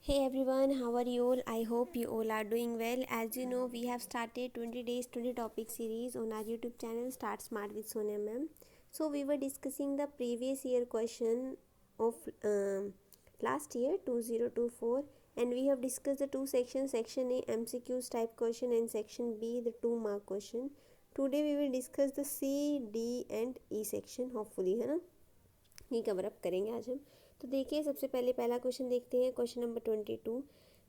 Hey everyone, how are you all? I hope you all are doing well. As you know, we have started 20 days 20 topic series on our YouTube channel Start Smart with Sonia ma'am. So we were discussing the previous year question of last year 2024, and we have discussed the two sections, section A MCQs type question and section B the 2 mark question. Today we will discuss the C, D and E section hopefully, है ना, ये cover up करेंगे आज हम। तो देखिए सबसे पहला क्वेश्चन देखते हैं, question number 22।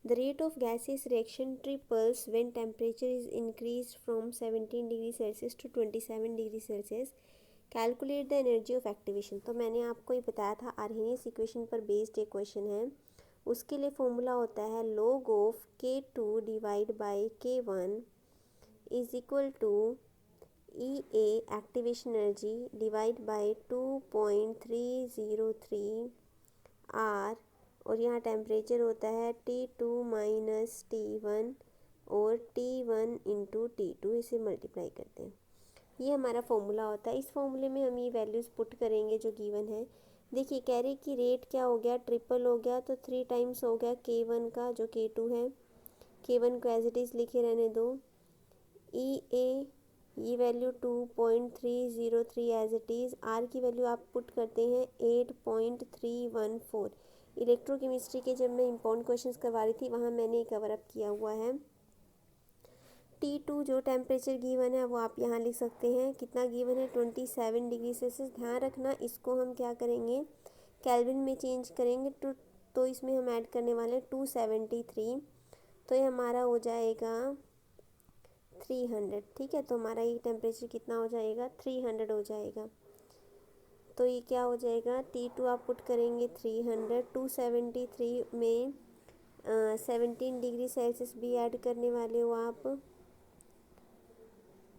The rate of gases reaction triples when temperature is increase from 17 degree Celsius to 27 degree Celsius. Calculate the energy of activation. तो मैंने आपको ये बताया था आर्हेनियस इक्वेशन पर बेस्ड एक क्वेश्चन है। उसके लिए फॉर्मूला होता है log of K2 divide by K1 is equal to EA activation energy divide by 2.303 R, और यहाँ टेम्परेचर होता है T2 माइनस T1 और T1 इंटू T2, इसे मल्टीप्लाई करते हैं। ये हमारा फॉर्मूला होता है। इस फॉर्मूले में हम ये वैल्यूज़ पुट करेंगे जो गिवन है। देखिए कह रहे कि रेट क्या हो गया, ट्रिपल हो गया, तो 3 टाइम्स हो गया K1 का जो K2 है। K1 को एज इट इज़ लिखे रहने दो। EA ये value 2.303 as it is. R की वैल्यू आप पुट करते हैं 8.314। इलेक्ट्रोकेमिस्ट्री के जब मैं इम्पोर्टेंट क्वेश्चंस करवा रही थी वहाँ मैंने कवर अप किया हुआ है। T2 जो टेम्परेचर गिवन है वो आप यहाँ लिख सकते हैं, कितना गिवन है 27 डिग्री सेल्सियस। ध्यान रखना इसको हम क्या करेंगे, केल्विन में चेंज करेंगे तो इसमें हम ऐड करने वाले हैं 273, तो ये हमारा हो जाएगा 300। ठीक है, तो हमारा ये टेम्परेचर कितना हो जाएगा, 300 हो जाएगा। तो ये क्या हो जाएगा, T2 आप पुट करेंगे 300, 273 में 17 डिग्री सेल्सियस भी ऐड करने वाले हो आप,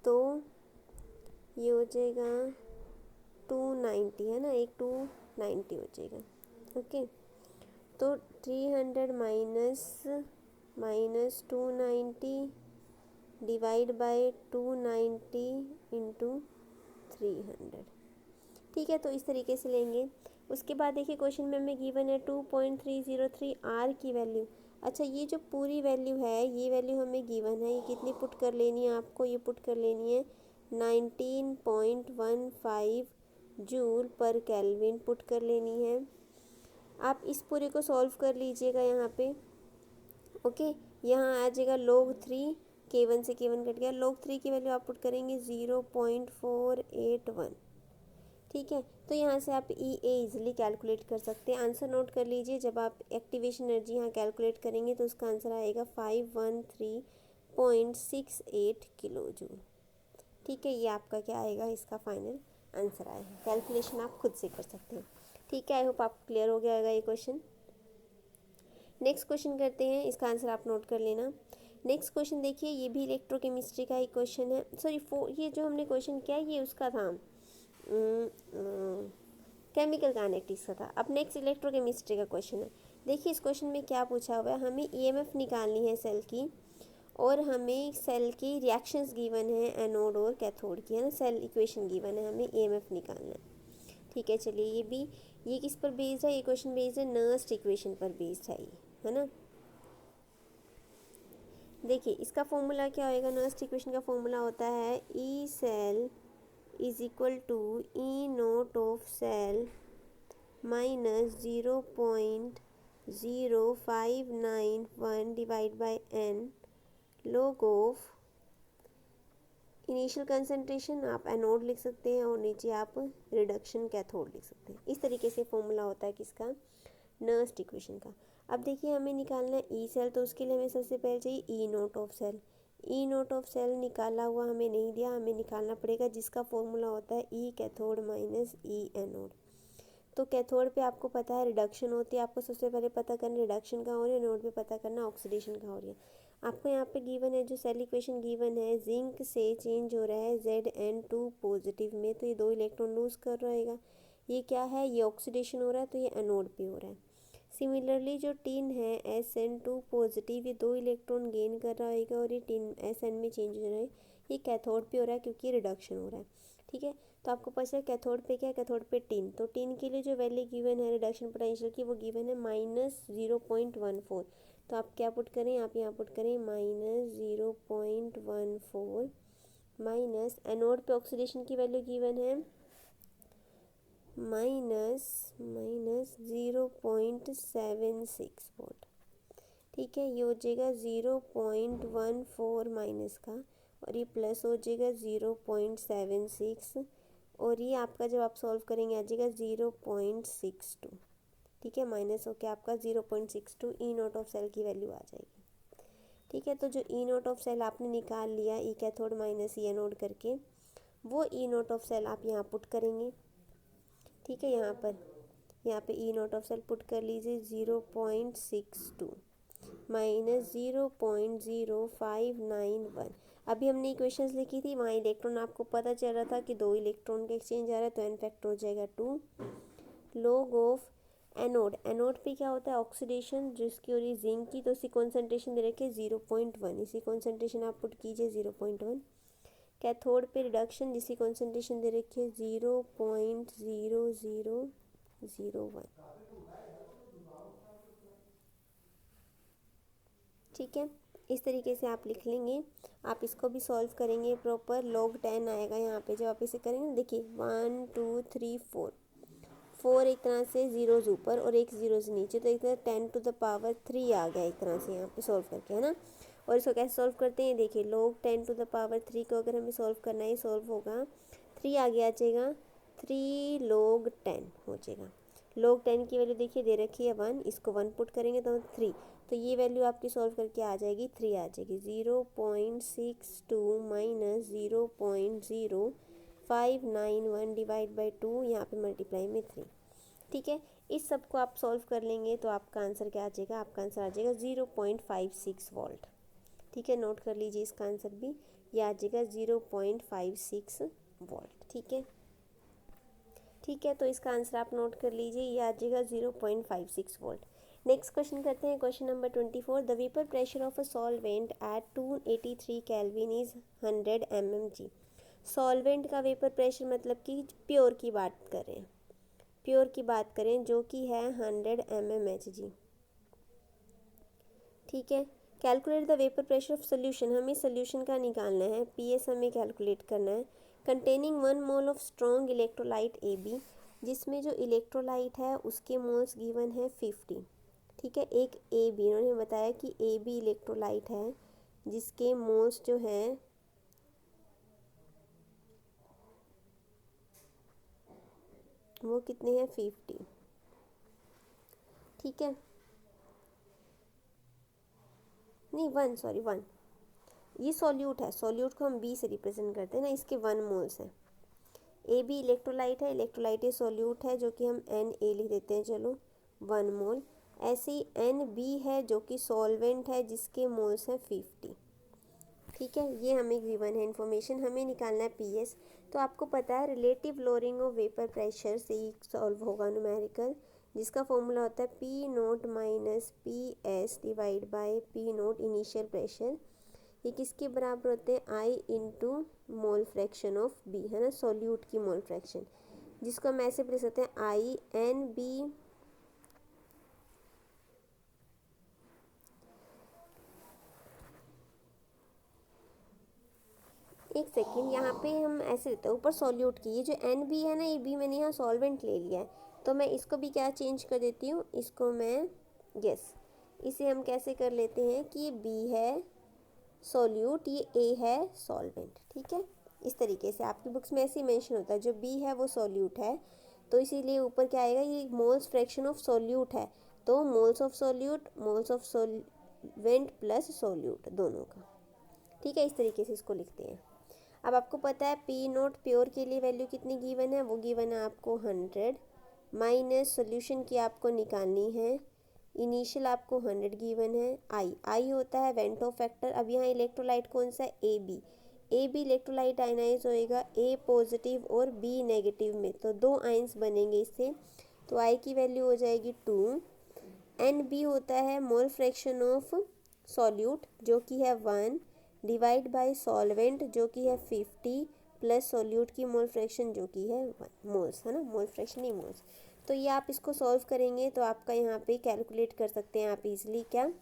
तो ये हो जाएगा 290, है ना, एक 290 हो जाएगा। ओके, तो 300 माइनस 290 डिवाइड बाय 290 इंटू 300। ठीक है, तो इस तरीके से लेंगे। उसके बाद देखिए क्वेश्चन में हमें गिवन है 2.303 आर की वैल्यू। अच्छा, ये जो पूरी वैल्यू है ये वैल्यू हमें गिवन है, ये कितनी पुट कर लेनी है आपको, ये पुट कर लेनी है 19.15 जूल पर केल्विन पुट कर लेनी है। आप इस पूरे को सॉल्व कर लीजिएगा यहाँ पे। ओके, यहाँ आ जाएगा log 3, K1 से K1 कट गया, log 3 की वैल्यू आप पुट करेंगे 0.481। ठीक है, तो यहाँ से आप EA इजीली कैलकुलेट कर सकते हैं। आंसर नोट कर लीजिए, जब आप एक्टिवेशन एनर्जी यहाँ कैलकुलेट करेंगे तो उसका आंसर आएगा 513.68 किलो जूल। ठीक है, ये आपका क्या आएगा, इसका फाइनल आंसर आएगा। कैलकुलेशन आप खुद से कर सकते हैं। ठीक है, आई होप आपको क्लियर हो गया होगा ये क्वेश्चन। नेक्स्ट क्वेश्चन करते हैं, इसका आंसर आप नोट कर लेना। नेक्स्ट क्वेश्चन देखिए, ये भी इलेक्ट्रोकेमिस्ट्री का ही क्वेश्चन है। सॉरी, ये जो हमने क्वेश्चन किया ये उसका था, केमिकल काइनेटिक्स का था। अब नेक्स्ट इलेक्ट्रोकेमिस्ट्री का क्वेश्चन है। देखिए इस क्वेश्चन में क्या पूछा हुआ है, हमें EMF निकालनी है सेल की, और हमें सेल की रिएक्शंस गिवन है एनोड और कैथोड की, है ना, सेल इक्वेशन गिवन है, हमें EMF निकालना है। ठीक है, चलिए ये किस पर बेस्ड है, ये क्वेश्चन बेस्ड है नर्स्ट इक्वेशन पर बेस्ड है ये, है ना। देखिए इसका फॉर्मूला क्या होएगा, नर्स्ट इक्वेशन का फॉर्मूला होता है E cell is equal to E note of cell minus 0.0591 divide by n log of initial concentration आप एनोड लिख सकते हैं और नीचे आप रिडक्शन कैथोड लिख सकते हैं। इस तरीके से फॉर्मूला होता है किसका, नर्स्ट इक्वेशन का। अब देखिए हमें निकालना है ई सेल, तो उसके लिए हमें सबसे पहले चाहिए e note of sale. E note of sale निकाला हुआ हमें नहीं दिया, हमें निकालना पड़ेगा जिसका फॉर्मूला होता है ई कैथोड माइनस ई एनोड। तो कैथोड पे आपको पता है रिडक्शन होती है, आपको सबसे पहले पता करना रिडक्शन कहाँ हो रही है, नोड पे पता करना ऑक्सीडेशन कहाँ हो रही है। आपको यहाँ पे गिवन है, जो सेल इक्वेशन गिवन है, जिंक से चेंज हो रहा है Zn2 पॉजिटिव में, तो ये 2 इलेक्ट्रॉन लूज कर रहेगा। ये क्या है, ये ऑक्सीडेशन हो रहा है, तो ये एनोड पे हो रहा है। सिमिलरली जो टिन है Sn2 पॉजिटिव, ये 2 इलेक्ट्रॉन गेन कर रहा होगा और ये टिन Sn में चेंज हो रहा है, ये कैथोड पे हो रहा है क्योंकि रिडक्शन हो रहा है। ठीक है। तो आपको पता है कैथोड पे क्या है, कैथोड पे टिन, तो टिन के लिए जो वैल्यू गिवन है रिडक्शन पोटेंशियल की वो गिवन है -0.14। तो आप क्या पुट करें, आप यहाँ पुट करें -0.14 माइनस एनोड पे ऑक्सीडेशन की वैल्यू गिवन है -0.76 वोल्ट। ठीक है, ये हो जाएगा 0.14 माइनस का, और ये प्लस हो जाएगा 0.76, और ये आपका जब आप सॉल्व करेंगे आ जाएगा 0.62। ठीक है, माइनस होके आपका 0.62 ई नॉट ऑफ सेल की वैल्यू आ जाएगी। ठीक है, तो जो ई नॉट ऑफ सेल आपने निकाल लिया ई कैथोड माइनस ई एनोड करके, वो ई नॉट ऑफ सेल आप यहाँ पुट करेंगे। ठीक है, यहाँ पे ई नॉट ऑफ सेल पुट कर लीजिए 0.62 माइनस 0.0591। अभी हमने इक्वेशंस लिखी थी, वहाँ इलेक्ट्रॉन आपको पता चल रहा था कि 2 इलेक्ट्रॉन का एक्सचेंज आ रहा है, तो एन फैक्टर हो जाएगा 2 log ऑफ एनोड। एनोड पे क्या होता है ऑक्सीडेशन, जिसकी हो रही जिंक की, तो इसी कॉन्सेंट्रेशन दे रखे 0.1, इसी कॉन्सेंट्रेशन आप पुट कीजिए 0.1। कैथोड पे रिडक्शन, जिसकी कॉन्सेंट्रेशन दे रखी है 0.0001। ठीक है, इस तरीके से आप लिख लेंगे। आप इसको भी सॉल्व करेंगे प्रॉपर, log 10 आएगा यहाँ पे जब आप इसे करेंगे। देखिए 1 2 3 4 एक तरह से जीरोज ऊपर और एक जीरोज नीचे, तो एक तरह 10⁻³ आ गया एक तरह से यहाँ पे सॉल्व करके, है ना। और इसको कैसे सॉल्व करते हैं, देखिए log 10⁻³ को अगर हमें सॉल्व करना है, सॉल्व होगा 3 आगे आ जाएगा, 3 log 10 हो जाएगा। log 10 की वैल्यू देखिए दे रखी है 1, इसको 1 पुट करेंगे तो 3, तो ये वैल्यू आपकी सॉल्व करके आ जाएगी 3 आ जाएगी। 0.62 माइनस 0.0591 डिवाइड बाई 2, यहाँ पे मल्टीप्लाई में 3। ठीक है, इस सब को आप सॉल्व कर लेंगे तो आपका आंसर क्या आ जाएगा, आपका आंसर आ जाएगा 0.56 वोल्ट। ठीक है, नोट कर लीजिए इसका आंसर भी, यह आ जाएगा 0.56 वोल्ट। ठीक है, तो इसका आंसर आप नोट कर लीजिए, ये आ जाएगा 0.56 वोल्ट। नेक्स्ट क्वेश्चन करते हैं, question number 24। The vapour pressure of a solvent eight 283 kelvin is 100 mmg। Solvent का वेपर प्रेशर मतलब कि प्योर की बात करें, प्योर की बात करें जो कि है 100 mmHg। ठीक है, calculate the vapour pressure of solution, हमें सोल्यूशन का निकालना है, पीएस हमें कैलकुलेट करना है। Containing 1 mole of strong electrolyte AB, जिसमें जो इलेक्ट्रोलाइट है उसके मोल्स गिवन है 50। ठीक है, एक AB इन्होंने बताया कि AB इलेक्ट्रोलाइट है जिसके मोल्स जो हैं वो कितने हैं 50। ठीक है, नहीं 1, सॉरी 1, ये सॉल्यूट है, सॉल्यूट को हम बी से रिप्रेजेंट करते हैं ना, इसके 1 मोल्स हैं। ए बी इलेक्ट्रोलाइट है, इलेक्ट्रोलाइट ये सॉल्यूट है जो कि हम Na लिख देते हैं, चलो 1 मोल। ऐसे ही NB है जो कि सॉल्वेंट है जिसके मोल्स हैं 50। ठीक है, ये हमें गिवन है इन्फॉर्मेशन, हमें निकालना है पीएस। तो आपको पता है relative lowering of vapour pressure से ही सॉल्व होगा न्यूमेरिकल, जिसका फॉर्मूला होता है P0 minus PS divide by P0 initial pressure. ये किसके बराबर होते हैं, I into mole fraction of B, है ना, सॉल्यूट की मोल फ्रैक्शन, जिसको हम ऐसे लिख सकते हैं INB एक सेकेंड, यहाँ पे हम ऐसे देते हैं ऊपर सॉल्यूट की, ये जो NB है ना, ये B मैंने यहाँ सॉल्वेंट ले लिया है, तो मैं इसको भी क्या चेंज कर देती हूँ, इसको मैं इसे हम कैसे कर लेते हैं कि ये B है सॉल्यूट, ये A है सॉल्वेंट। ठीक है, इस तरीके से आपकी बुक्स में ऐसे ही मेंशन होता है, जो B है वो सॉल्यूट है, तो इसीलिए ऊपर क्या आएगा, ये मोल्स फ्रैक्शन ऑफ सॉल्यूट है, तो moles of solute moles of solvent plus solute दोनों का। ठीक है, इस तरीके से इसको लिखते हैं। अब आपको पता है P0 प्योर के लिए वैल्यू कितनी गिवन है, वो गिवन है आपको 100 माइनस सोल्यूशन की आपको निकालनी है, इनिशियल आपको 100 गिवन है। आई होता है वेंटो फैक्टर। अब यहाँ इलेक्ट्रोलाइट कौन सा है, ए बी इलेक्ट्रोलाइट आयनाइज होएगा A पॉजिटिव और B नेगेटिव में, तो 2 आयंस बनेंगे इससे, तो आई की वैल्यू हो जाएगी 2। एन बी होता है मोल फ्रैक्शन ऑफ सॉल्यूट जो कि है 1 डिवाइड बाय सॉल्वेंट जो कि है 50 प्लस सॉल्यूट की मोल फ्रैक्शन जो कि है 1 मोल्स, है ना, मोल फ्रैक्शन नहीं मोल्स। तो ये आप इसको सॉल्व करेंगे तो आपका यहाँ पे कैलकुलेट कर सकते हैं आप इजीली क्या,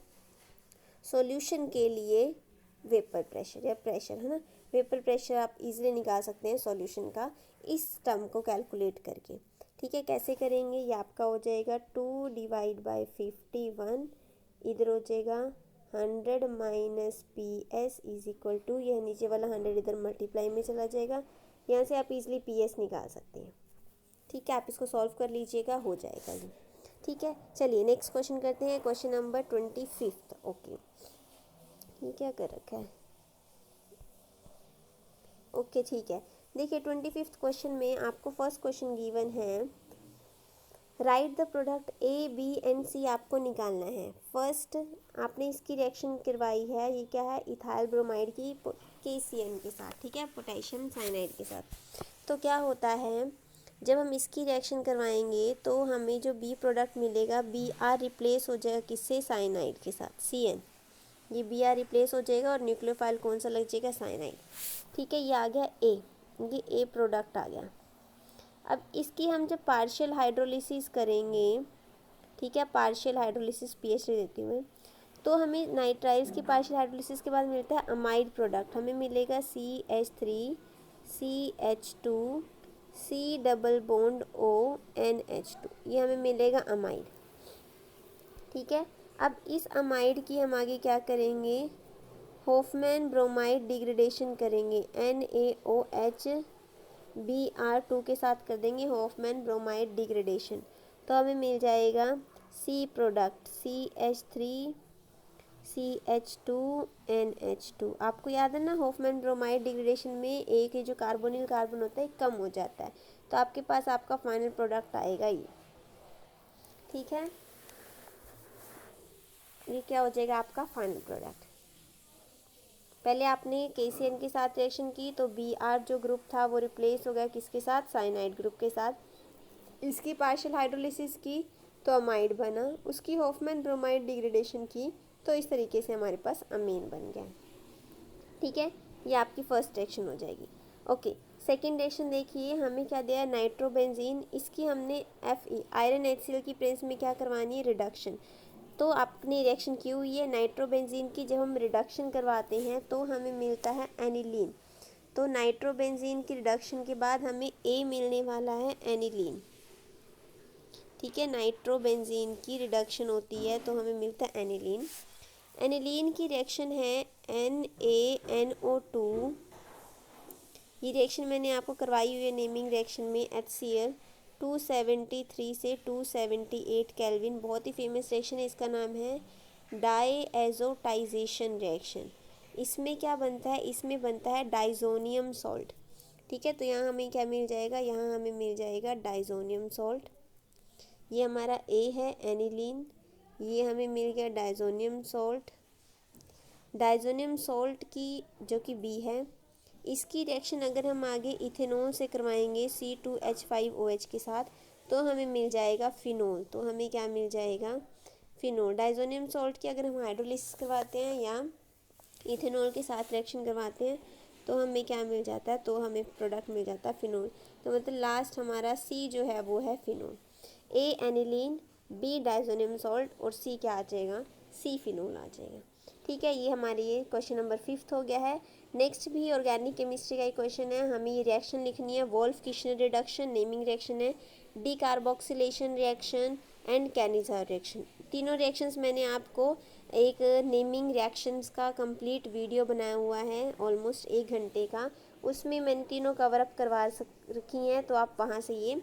सॉल्यूशन के लिए वेपर प्रेशर या प्रेशर, है ना, वेपर प्रेशर आप इजीली निकाल सकते हैं सॉल्यूशन का इस टर्म को कैलकुलेट करके। ठीक है, कैसे करेंगे, ये आपका हो जाएगा 2 डिवाइड बाई 51, इधर हो जाएगा 100 minus P S is equal to, यह नीचे वाला 100 इधर मल्टीप्लाई में चला जाएगा, यहाँ से आप इजीली पी एस निकाल सकते हैं। ठीक है, आप इसको सॉल्व कर लीजिएगा, हो जाएगा ये। ठीक है, चलिए नेक्स्ट क्वेश्चन करते हैं, क्वेश्चन नंबर 25। ओके, ये क्या कर रखा है, ओके ठीक है। देखिए 25 क्वेश्चन में आपको फर्स्ट क्वेश्चन गिवन है, write the product A B and C आपको निकालना है। फर्स्ट आपने इसकी रिएक्शन करवाई है, ये क्या है, इथाइल ब्रोमाइड की KCN के साथ, ठीक है, पोटेशियम साइनाइड के साथ। तो क्या होता है, जब हम इसकी रिएक्शन करवाएंगे तो हमें जो बी प्रोडक्ट मिलेगा, Br रिप्लेस हो जाएगा किससे, साइनाइड के साथ, CN, ये Br रिप्लेस हो जाएगा और न्यूक्लियोफाइल कौन सा लग जाएगा, साइनाइड। ठीक है, ये आ गया ए, ये ए प्रोडक्ट आ गया। अब इसकी हम जब पार्शियल हाइड्रोलिसिस करेंगे, ठीक है, पार्शियल हाइड्रोलिसिस पीएच देती हूँ, तो हमें नाइट्राइल्स की पार्शियल हाइड्रोलिसिस के बाद मिलता है अमाइड प्रोडक्ट, हमें मिलेगा CH3 CH2 C double bond O NH2, ये हमें मिलेगा अमाइड। ठीक है, अब इस अमाइड की हम आगे क्या करेंगे, होफमैन ब्रोमाइड डिग्रेडेशन करेंगे, NaOH Br2 के साथ कर देंगे होफमैन ब्रोमाइड डिग्रेडेशन, तो हमें मिल जाएगा C product CH3 CH2 NH2। आपको याद है ना, होफमैन ब्रोमाइड डिग्रेडेशन में एक जो कार्बोनिल कार्बन होता है कम हो जाता है, तो आपके पास आपका फाइनल प्रोडक्ट आएगा ये। ठीक है, ये क्या हो जाएगा आपका फाइनल प्रोडक्ट। पहले आपने KCN के साथ रिएक्शन की तो Br जो ग्रुप था वो रिप्लेस हो गया किसके साथ, साइनाइड ग्रुप के साथ। इसकी पार्शियल हाइड्रोलिसिस की तो अमाइड बना, उसकी होफमैन ब्रोमाइड डिग्रेडेशन की तो इस तरीके से हमारे पास अमीन बन गया। ठीक है, ये आपकी फर्स्ट रिएक्शन हो जाएगी। ओके, सेकेंड रिएक्शन देखिए, हमें क्या दिया है, नाइट्रोबेंजीन, इसकी हमने Fe आयरन HCl की प्रेजेंस में क्या करवानी है, रिडक्शन। तो आपने रिएक्शन की हुई है नाइट्रोबेंजीन की, जब हम रिडक्शन करवाते हैं तो हमें मिलता है एनिलीन, तो नाइट्रोबेंजीन की रिडक्शन के बाद हमें ए मिलने वाला है एनिलीन। ठीक है, नाइट्रोबेंजीन की रिडक्शन होती है तो हमें मिलता है एनिलीन। एनिलीन की रिएक्शन है NaNO2, ये रिएक्शन मैंने आपको करवाई हुई है नेमिंग रिएक्शन में, HCl 273 से 278 केल्विन, बहुत ही फेमस रिएक्शन है, इसका नाम है डाईएज़ोटाइजेशन रिएक्शन। इसमें क्या बनता है, इसमें बनता है डाइजोनियम सॉल्ट। ठीक है, तो यहाँ हमें क्या मिल जाएगा, यहाँ हमें मिल जाएगा डाइजोनियम सॉल्ट, ये हमारा ए है एनिलीन, ये हमें मिल गया डाइजोनियम सॉल्ट। डाइजोनियम सॉल्ट की जो कि बी है, इसकी रिएक्शन अगर हम आगे इथेनॉल से करवाएंगे C2H5OH के साथ तो हमें मिल जाएगा फिनोल, तो हमें क्या मिल जाएगा, फिनोल। डाइजोनियम सॉल्ट की अगर हम हाइड्रोलिसिस करवाते हैं या इथेनॉल के साथ रिएक्शन करवाते हैं तो हमें क्या मिल जाता है, तो हमें प्रोडक्ट मिल जाता है फिनोल। तो मतलब लास्ट हमारा C जो है वो है phenol, A aniline, B diazonium salt और C क्या आ जाएगा, C फिनोल आ जाएगा। ठीक है, ये हमारे ये क्वेश्चन नंबर 5 हो गया है। नेक्स्ट भी ऑर्गेनिक केमिस्ट्री का ही क्वेश्चन है, हमें ये रिएक्शन लिखनी है, वोल्फ किशनर रिडक्शन नेमिंग रिएक्शन है, डीकार्बोक्सिलेशन रिएक्शन एंड कैनिज़ार रिएक्शन। तीनों रिएक्शंस मैंने आपको एक नेमिंग रिएक्शंस का कंप्लीट वीडियो बनाया हुआ है ऑलमोस्ट 1 घंटे का, उसमें मैंने तीनों कवर अप करवा रखी हैं, तो आप वहाँ से ये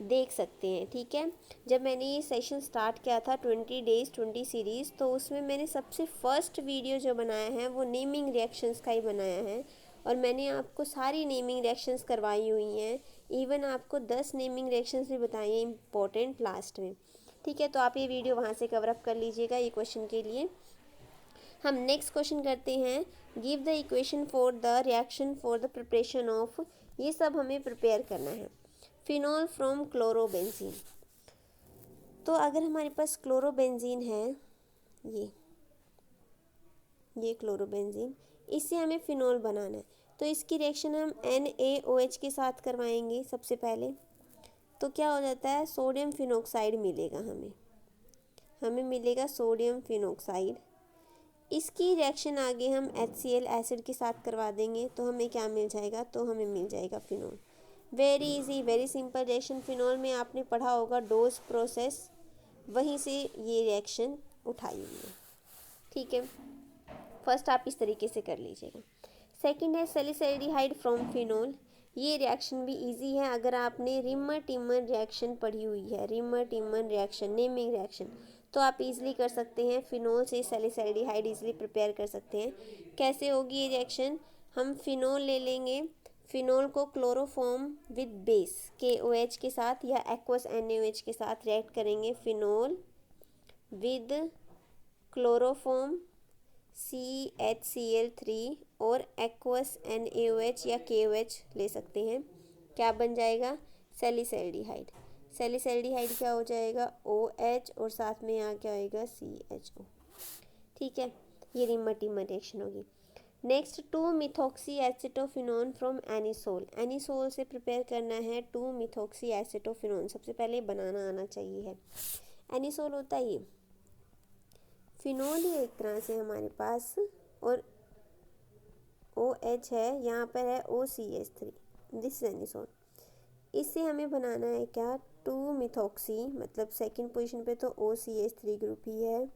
देख सकते हैं। ठीक है, जब मैंने ये सेशन स्टार्ट किया था 20 डेज 20 सीरीज़, तो उसमें मैंने सबसे फर्स्ट वीडियो जो बनाया है वो नेमिंग रिएक्शंस का ही बनाया है, और मैंने आपको सारी नेमिंग रिएक्शंस करवाई हुई हैं, इवन आपको 10 नेमिंग रिएक्शंस भी बताए हैं इम्पोर्टेंट लास्ट में। ठीक है, तो आप ये वीडियो वहाँ से कवर अप कर लीजिएगा ये क्वेश्चन के लिए। हम नेक्स्ट क्वेश्चन करते हैं, give the equation for the reaction for the preparation of, ये सब हमें प्रिपेयर करना है, फिनोल फ्रॉम क्लोरोबेंजीन। तो अगर हमारे पास क्लोरोबेंजीन है, ये क्लोरोबेंजीन, इससे हमें फिनोल बनाना है, तो इसकी रिएक्शन हम NaOH के साथ करवाएंगे सबसे पहले। तो क्या हो जाता है, सोडियम फिनोक्साइड मिलेगा हमें मिलेगा सोडियम फिनोक्साइड। इसकी रिएक्शन आगे हम HCl एसिड के साथ करवा देंगे तो हमें क्या मिल जाएगा, तो हमें मिल जाएगा phenol. Very easy, very simple reaction. Phenol में आपने पढ़ा होगा डोज प्रोसेस, वहीं से ये रिएक्शन उठाई हुई है। ठीक है, फर्स्ट आप इस तरीके से कर लीजिएगा। सेकंड है सैलिसल्डिहाइड फ्रॉम फिनोल। ये रिएक्शन भी इजी है। अगर आपने रिमर टिमर रिएक्शन पढ़ी हुई है, reamer Timmer reaction, naming reaction, तो आप इजीली कर सकते हैं। फिनोल से सैलिसल्डिहाइड इजीली प्रिपेयर कर सकते हैं। कैसे होगी ये रिएक्शन, हम फिनोल ले लेंगे, फिनोल को क्लोरोफॉर्म विद बेस KOH के साथ या एक्वस NaOH के साथ रिएक्ट करेंगे। फिनोल विद क्लोरोफॉर्म CHCl3 और एक्वस NaOH या KOH ले सकते हैं। क्या बन जाएगा, सैलिसल्डिहाइड। सैलिसल्डिहाइड क्या हो जाएगा, OH और साथ में यहाँ क्या आएगा, CHO। ठीक है, ये रिमर रिएक्शन होगी। नेक्स्ट 2-मिथॉक्सी एसिटोफिनोन फ्रॉम एनिसोल। एनिसोल से प्रिपेयर करना है 2-मिथॉक्सी एसिटोफिनोन। सबसे पहले बनाना आना चाहिए है। एनिसोल होता है ये फिनोल ही एक तरह से हमारे पास, और OH है, यहाँ पर है OCH3, दिस इज एनिसोल। इससे हमें बनाना है क्या, 2-मिथॉक्सी, मतलब सेकंड पोजीशन पे तो OCH3 ग्रुप ही है,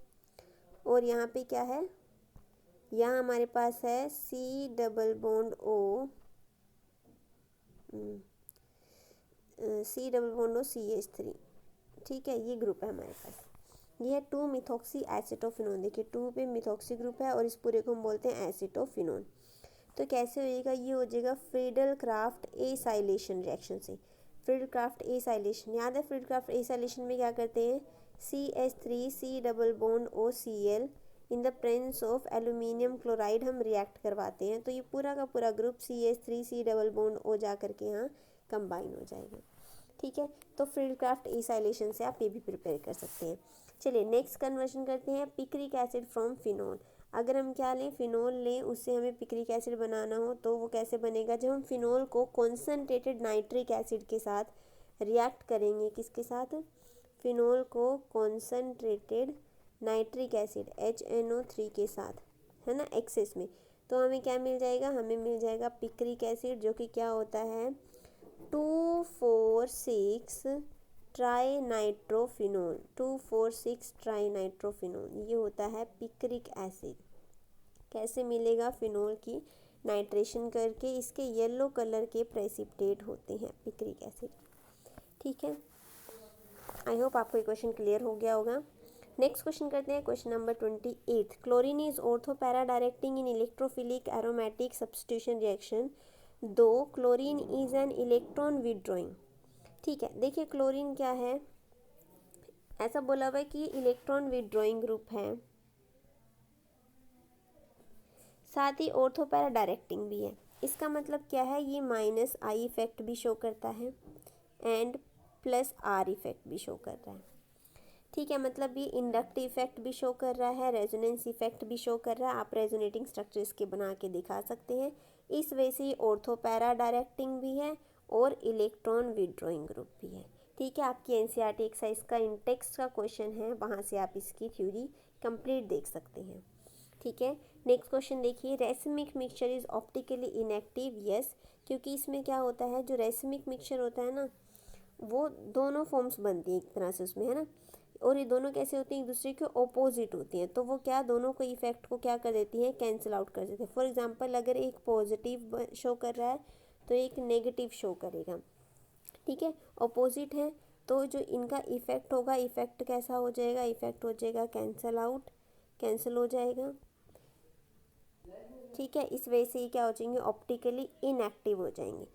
और यहाँ पे क्या है, यहाँ हमारे पास है C double bond O, CH3। ठीक है, ये ग्रुप है हमारे पास। ये है 2-मिथॉक्सी एसिटोफिनोन। देखिए 2 पे मिथॉक्सी ग्रुप है और इस पूरे को हम बोलते हैं एसिटोफिनोन। तो कैसे हो जाएगा, ये हो जाएगा फ्रीडल क्राफ्ट एसाइलेशन रिएक्शन से। फ्रीडल क्राफ्ट एसाइलेशन याद है, फ्रीडल क्राफ्ट एसाइलेशन में क्या करते हैं, CH3 C double bond OCl in the presence of aluminium chloride हम रिएक्ट करवाते हैं। तो ये पूरा का पूरा group CH3 C double bond O जा करके यहाँ कंबाइन हो जाएगा। ठीक है, तो फ्रीडल क्राफ्ट एसाइलेशन से आप ये भी प्रिपेयर कर सकते हैं। चलिए नेक्स्ट कन्वर्जन करते हैं, पिक्रिक एसिड फ्रॉम फिनोल। अगर हम क्या लें, फिनोल लें, उससे हमें पिक्रिक एसिड बनाना हो तो वो कैसे बनेगा, जब हम फिनोल को कॉन्सनट्रेटेड नाइट्रिक एसिड के साथ रिएक्ट करेंगे। किसके साथ, फिनोल को कॉन्सनट्रेटेड नाइट्रिक एसिड HNO3 के साथ, है ना, एक्सेस में, तो हमें क्या मिल जाएगा, हमें मिल जाएगा पिक्रिक एसिड, जो कि क्या होता है 2,4,6 ट्राइनाइट्रोफिनोल। 2,4,6 ट्राइनाइट्रोफिनोल ये होता है पिक्रिक एसिड। कैसे मिलेगा, फिनोल की नाइट्रेशन करके इसके येलो कलर के प्रेसिपिटेट होते हैं पिक्रिक एसिड। ठीक है, आई होप आपको ये क्वेश्चन क्लियर हो गया होगा। नेक्स्ट क्वेश्चन करते हैं, question number 28। Chlorine is ortho para directing in electrophilic aromatic substitution reaction, दो chlorine is an electron withdrawing. ठीक है, देखिए क्लोरीन क्या है, ऐसा बोला हुआ है कि इलेक्ट्रॉन विड्रॉइंग ग्रुप है, साथ ही ऑर्थो पैरा डायरेक्टिंग भी है। इसका मतलब क्या है, ये -I इफेक्ट भी शो करता है एंड +R इफेक्ट भी शो कर रहा है। ठीक है, मतलब ये इंडक्टिव इफेक्ट भी शो कर रहा है, रेजोनेंस इफेक्ट भी शो कर रहा है। आप रेजोनेटिंग स्ट्रक्चर इसके बना के दिखा सकते हैं। इस वजह से ऑर्थो पैरा डायरेक्टिंग भी है और इलेक्ट्रॉन विड्रॉइंग ग्रुप भी है। ठीक है, आपकी NCERT एक्सरसाइज का इंटेक्स्ट का क्वेश्चन है, वहाँ से आप इसकी थ्योरी कंप्लीट देख सकते हैं। ठीक है, नेक्स्ट क्वेश्चन देखिए, racemic mixture is optically inactive. Yes, क्योंकि इसमें क्या होता है, जो रेसिमिक मिक्सचर होता है ना, वो दोनों फॉर्म्स बनती है एक तरह से उसमें, है ना, और ये दोनों कैसे होती हैं, एक दूसरे के ऑपोजिट होती हैं। तो वो क्या, दोनों को इफेक्ट को क्या कर देती हैं, कैंसिल आउट कर देते हैं। फॉर एग्जांपल अगर एक पॉजिटिव शो कर रहा है तो एक नेगेटिव शो करेगा। ठीक है, ऑपोजिट है तो जो इनका इफेक्ट होगा, इफेक्ट कैसा हो जाएगा, इफेक्ट हो जाएगा कैंसिल आउट, कैंसिल हो जाएगा। ठीक है, इस वजह से ये क्या हो जाएंगे, ऑप्टिकली इनएक्टिव हो जाएंगे।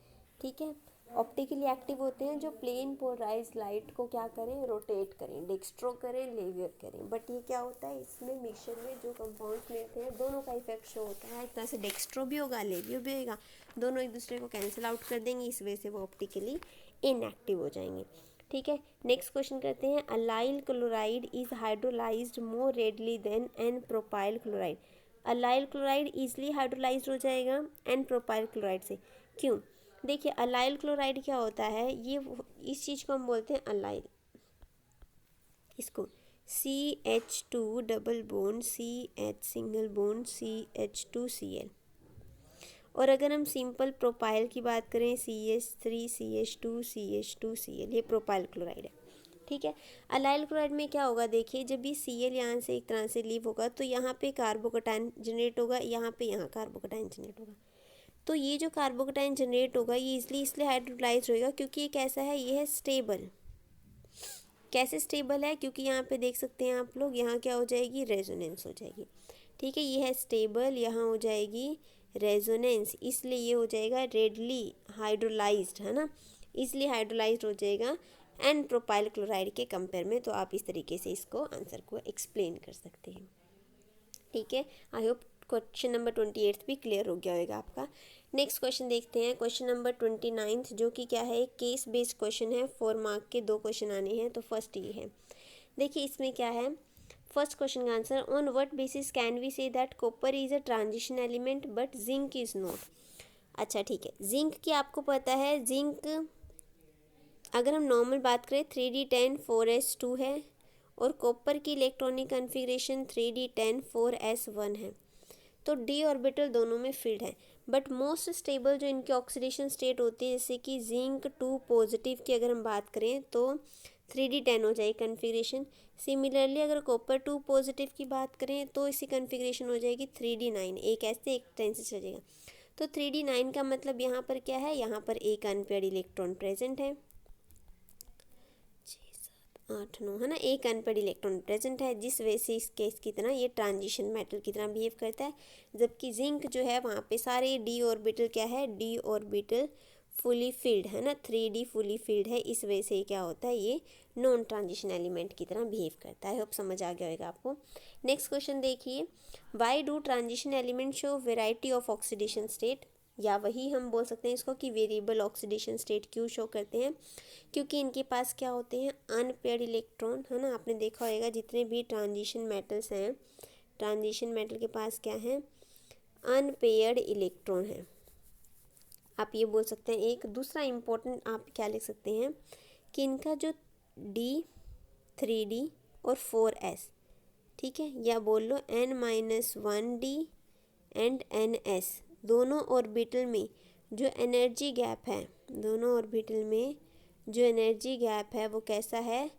ठीक है, ऑप्टिकली एक्टिव होते हैं जो प्लेन पोलराइज लाइट को क्या करें, रोटेट करें, डेक्स्ट्रो करें, लेवियर करें। बट ये क्या होता है, इसमें मिक्सचर में जो कंपाउंड्स मिलते हैं दोनों का इफेक्ट शो होता है। एक तरह से डेक्स्ट्रो भी होगा, लेवियर भी होगा, दोनों एक दूसरे को कैंसिल आउट कर देंगे, इस वजह से वो ऑप्टिकली इनएक्टिव हो जाएंगे। ठीक है, नेक्स्ट क्वेश्चन करते हैं, allyl chloride is hydrolysed more readily than n propyl chloride. Allyl chloride easily hydrolysed हो जाएगा एन प्रोपाइल क्लोराइड से। क्यों? देखिए अलाइल क्लोराइड क्या होता है, ये इस चीज़ को हम बोलते हैं अलाइल, इसको CH2 double bond CH single bond CH2Cl। और अगर हम सिंपल प्रोपाइल की बात करें CH3 CH2 CH2Cl, ये प्रोपाइल क्लोराइड है। ठीक है, अलाइल क्लोराइड में क्या होगा, देखिए जब भी Cl यहाँ से एक तरह से लीव होगा तो यहाँ पे कार्बोकटायन जनरेट होगा, यहाँ पे यहाँ कार्बोकटायन जनरेट होगा। तो ये जो कार्बोकटायन जनरेट होगा ये इसलिए हाइड्रोलाइज होगा क्योंकि ये कैसा है, ये है स्टेबल। कैसे स्टेबल है, क्योंकि यहाँ पे देख सकते हैं आप लोग, यहाँ क्या हो जाएगी, रेजोनेंस हो जाएगी। ठीक है, ये है स्टेबल, यहाँ हो जाएगी रेजोनेंस, इसलिए ये हो जाएगा रेडली हाइड्रोलाइज्ड, है ना, इसलिए हाइड्रोलाइज्ड हो जाएगा एन प्रोपाइल क्लोराइड के कंपेयर में। तो आप इस तरीके से इसको आंसर को एक्सप्लेन कर सकते हैं। ठीक है, आई होप क्वेश्चन नंबर 28 भी क्लियर हो गया होगा आपका। नेक्स्ट क्वेश्चन देखते हैं, क्वेश्चन नंबर 29 जो कि क्या है, केस बेस्ड क्वेश्चन है, 4 मार्क के 2 क्वेश्चन आने हैं। तो फर्स्ट ये है, देखिए इसमें क्या है, फर्स्ट क्वेश्चन का answer, on what basis can we say that copper is a transition element but zinc is not. अच्छा ठीक है, जिंक की आपको पता है, जिंक अगर हम नॉर्मल बात करें 3d10 4s2 है, और कॉपर की इलेक्ट्रॉनिक कन्फिग्रेशन 3d10 4s1 है। तो डी ऑर्बिटल दोनों में फिल्ड है, बट मोस्ट स्टेबल जो इनकी ऑक्सीडेशन स्टेट होती है, जैसे कि जिंक 2 पॉजिटिव की अगर हम बात करें तो 3d10 हो जाएगी कन्फिग्रेशन। सिमिलरली अगर कॉपर 2 पॉजिटिव की बात करें तो इसी कन्फिग्रेशन हो जाएगी 3d9, एक ऐसे एक टेंस से चलेगा। तो 3d9 का मतलब यहाँ पर क्या है, यहाँ पर एक अनपेयर्ड इलेक्ट्रॉन प्रेजेंट है, 8 9 है ना, एक अनपेयर्ड इलेक्ट्रॉन प्रेजेंट है, जिस वजह से इस केस की तरह ये ट्रांजिशन मेटल की तरह बिहेव करता है। जबकि जिंक जो है वहाँ पे सारे डी ऑर्बिटल क्या है, डी ऑर्बिटल फुली फिल्ड है ना, 3d फुली फिल्ड है, इस वजह से क्या होता है, ये नॉन ट्रांजिशन एलिमेंट की तरह बिहेव करता है। होप समझ आ गया होगा आपको। नेक्स्ट क्वेश्चन देखिए, why do transition element show variety of oxidation state, या वही हम बोल सकते हैं इसको कि वेरिएबल ऑक्सीडेशन स्टेट क्यों शो करते हैं, क्योंकि इनके पास क्या होते हैं, अनपेयर्ड इलेक्ट्रॉन, है ना। आपने देखा होगा जितने भी ट्रांजिशन मेटल्स हैं, ट्रांजिशन मेटल के पास क्या है, अनपेयर्ड इलेक्ट्रॉन है। आप ये बोल सकते हैं। एक दूसरा इम्पोर्टेंट आप क्या लिख सकते हैं कि इनका जो D 3D और 4s, ठीक है, या बोल लो n-1d एंड ns, दोनों ऑर्बिटल में जो एनर्जी गैप है, दोनों ऑर्बिटल में जो एनर्जी गैप है वो कैसा है,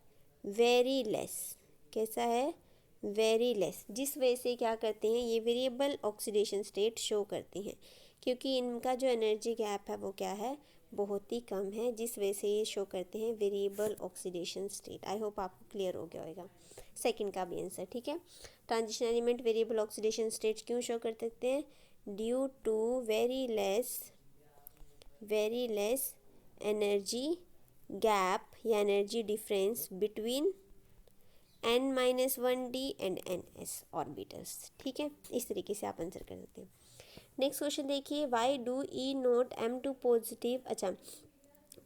वेरी लेस, कैसा है, वेरी लेस, जिस वजह से क्या करते हैं, ये वेरिएबल ऑक्सीडेशन स्टेट शो करती हैं, क्योंकि इनका जो एनर्जी गैप है वो क्या है, बहुत ही कम है, जिस वजह से ये शो करते हैं variable oxidation state. I hope आपको क्लियर हो गया होगा सेकंड का भी आंसर। ठीक है, transition element variable oxidation state क्यों शो कर सकते हैं, due to very less energy gap या energy difference between n-1d and ns orbitals. ठीक है, इस तरीके से आप आंसर कर सकते हैं। नेक्स्ट क्वेश्चन देखिए, why do E naught M2 positive, अच्छा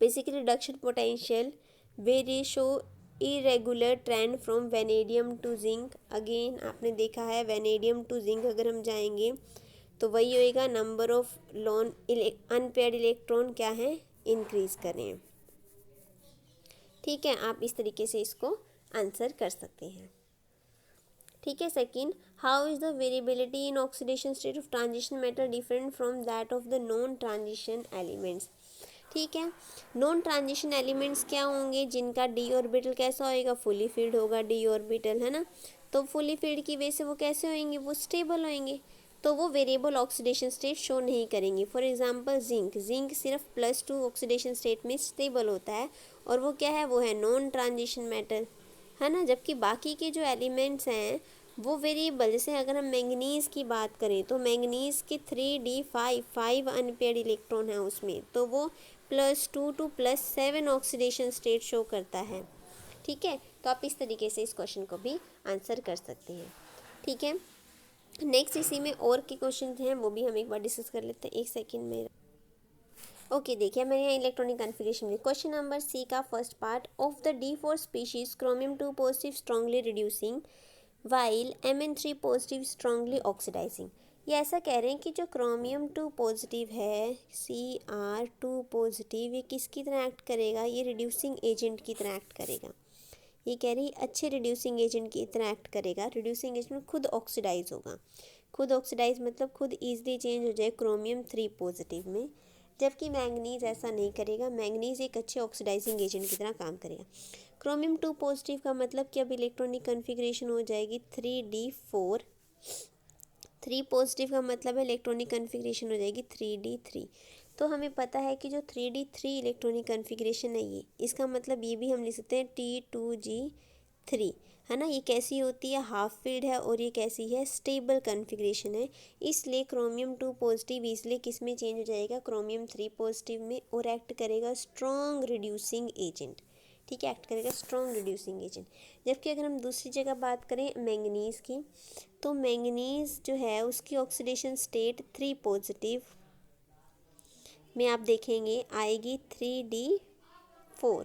basically reduction potential very show irregular trend from vanadium to zinc. Again आपने देखा है वेनेडियम टू जिंक अगर हम जाएंगे तो वही होएगा, number of lawn unpaired electron क्या है, इंक्रीज करें। ठीक है, आप इस तरीके से इसको आंसर कर सकते हैं। ठीक है, second, how is the variability in oxidation state of transition metal different from that of the non transition elements. ठीक है, नॉन ट्रांजिशन एलिमेंट्स क्या होंगे, जिनका डी ऑर्बिटल कैसा होएगा, फुली फिल्ड होगा डी ऑर्बिटल, है ना। तो फुली फिल्ड की वजह से वो कैसे होंगे, वो स्टेबल होंगे, तो वो वेरिएबल ऑक्सीडेशन स्टेट शो नहीं करेंगे। फॉर एग्जांपल जिंक सिर्फ +2 ऑक्सीडेशन स्टेट में स्टेबल होता है, और वो क्या है, वो है नॉन ट्रांजिशन मेटल, है ना। जबकि बाकी के जो एलिमेंट्स हैं वो वेरिएबल, जैसे अगर हम मैंगनीज़ की बात करें तो मैंगनीज़ के 3d5 अनपेयर्ड इलेक्ट्रॉन है उसमें, तो वो +2 to +7 ऑक्सीडेशन स्टेट शो करता है। ठीक है, तो आप इस तरीके से इस क्वेश्चन को भी आंसर कर सकते हैं। ठीक है, नेक्स्ट इसी में और के क्वेश्चन हैं वो भी हम एक बार डिस्कस कर लेते हैं, एक सेकेंड में। ओके देखिए, मैं यहाँ इलेक्ट्रॉनिक कन्फिगरेशन में क्वेश्चन नंबर सी का first part, of the D4 species chromium 2 positive strongly reducing while Mn3 positive strongly oxidising. ये ऐसा कह रहे हैं कि जो क्रोमियम 2 पॉजिटिव है, Cr2 पॉजिटिव, ये किसकी तरह एक्ट करेगा, ये रिड्यूसिंग एजेंट की तरह एक्ट करेगा। ये कह रही अच्छे रिड्यूसिंग एजेंट की तरह एक्ट करेगा। रिड्यूसिंग एजेंट खुद ऑक्सीडाइज होगा, खुद ऑक्सीडाइज मतलब खुद ईजिली चेंज हो जाए क्रोमियम 3 पॉजिटिव में, जबकि मैंगनीज ऐसा नहीं करेगा। मैंगनीज एक अच्छे ऑक्सीडाइजिंग एजेंट की तरह काम करेगा। क्रोमियम 2 पॉजिटिव का मतलब कि अब इलेक्ट्रॉनिक कन्फिग्रेशन हो जाएगी 3d4। 3 पॉजिटिव का मतलब है इलेक्ट्रॉनिक कन्फिग्रेशन हो जाएगी 3d3। तो हमें पता है कि जो 3d3 इलेक्ट्रॉनिक कन्फिग्रेशन है ये, इसका मतलब ये भी हम लिख सकते हैं T2g3, है ना। ये कैसी होती है, हाफ फिल्ड है, और ये कैसी है, स्टेबल कन्फिग्रेशन है। इसलिए क्रोमियम 2 पॉजिटिव इसलिए किस में चेंज हो जाएगा, क्रोमियम 3 पॉजिटिव में, और एक्ट करेगा स्ट्रॉन्ग रिड्यूसिंग एजेंट। ठीक है, एक्ट करेगा स्ट्रॉन्ग रिड्यूसिंग एजेंट। जबकि अगर हम दूसरी जगह बात करें मैंगनीज़ की, तो मैंगनीज़ जो है उसकी ऑक्सीडेशन स्टेट 3 पॉजिटिव में आप देखेंगे आएगी 3d4।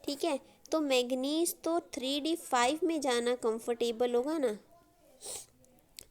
ठीक है, तो मैंगनीज तो 3d5 में जाना कंफर्टेबल होगा ना,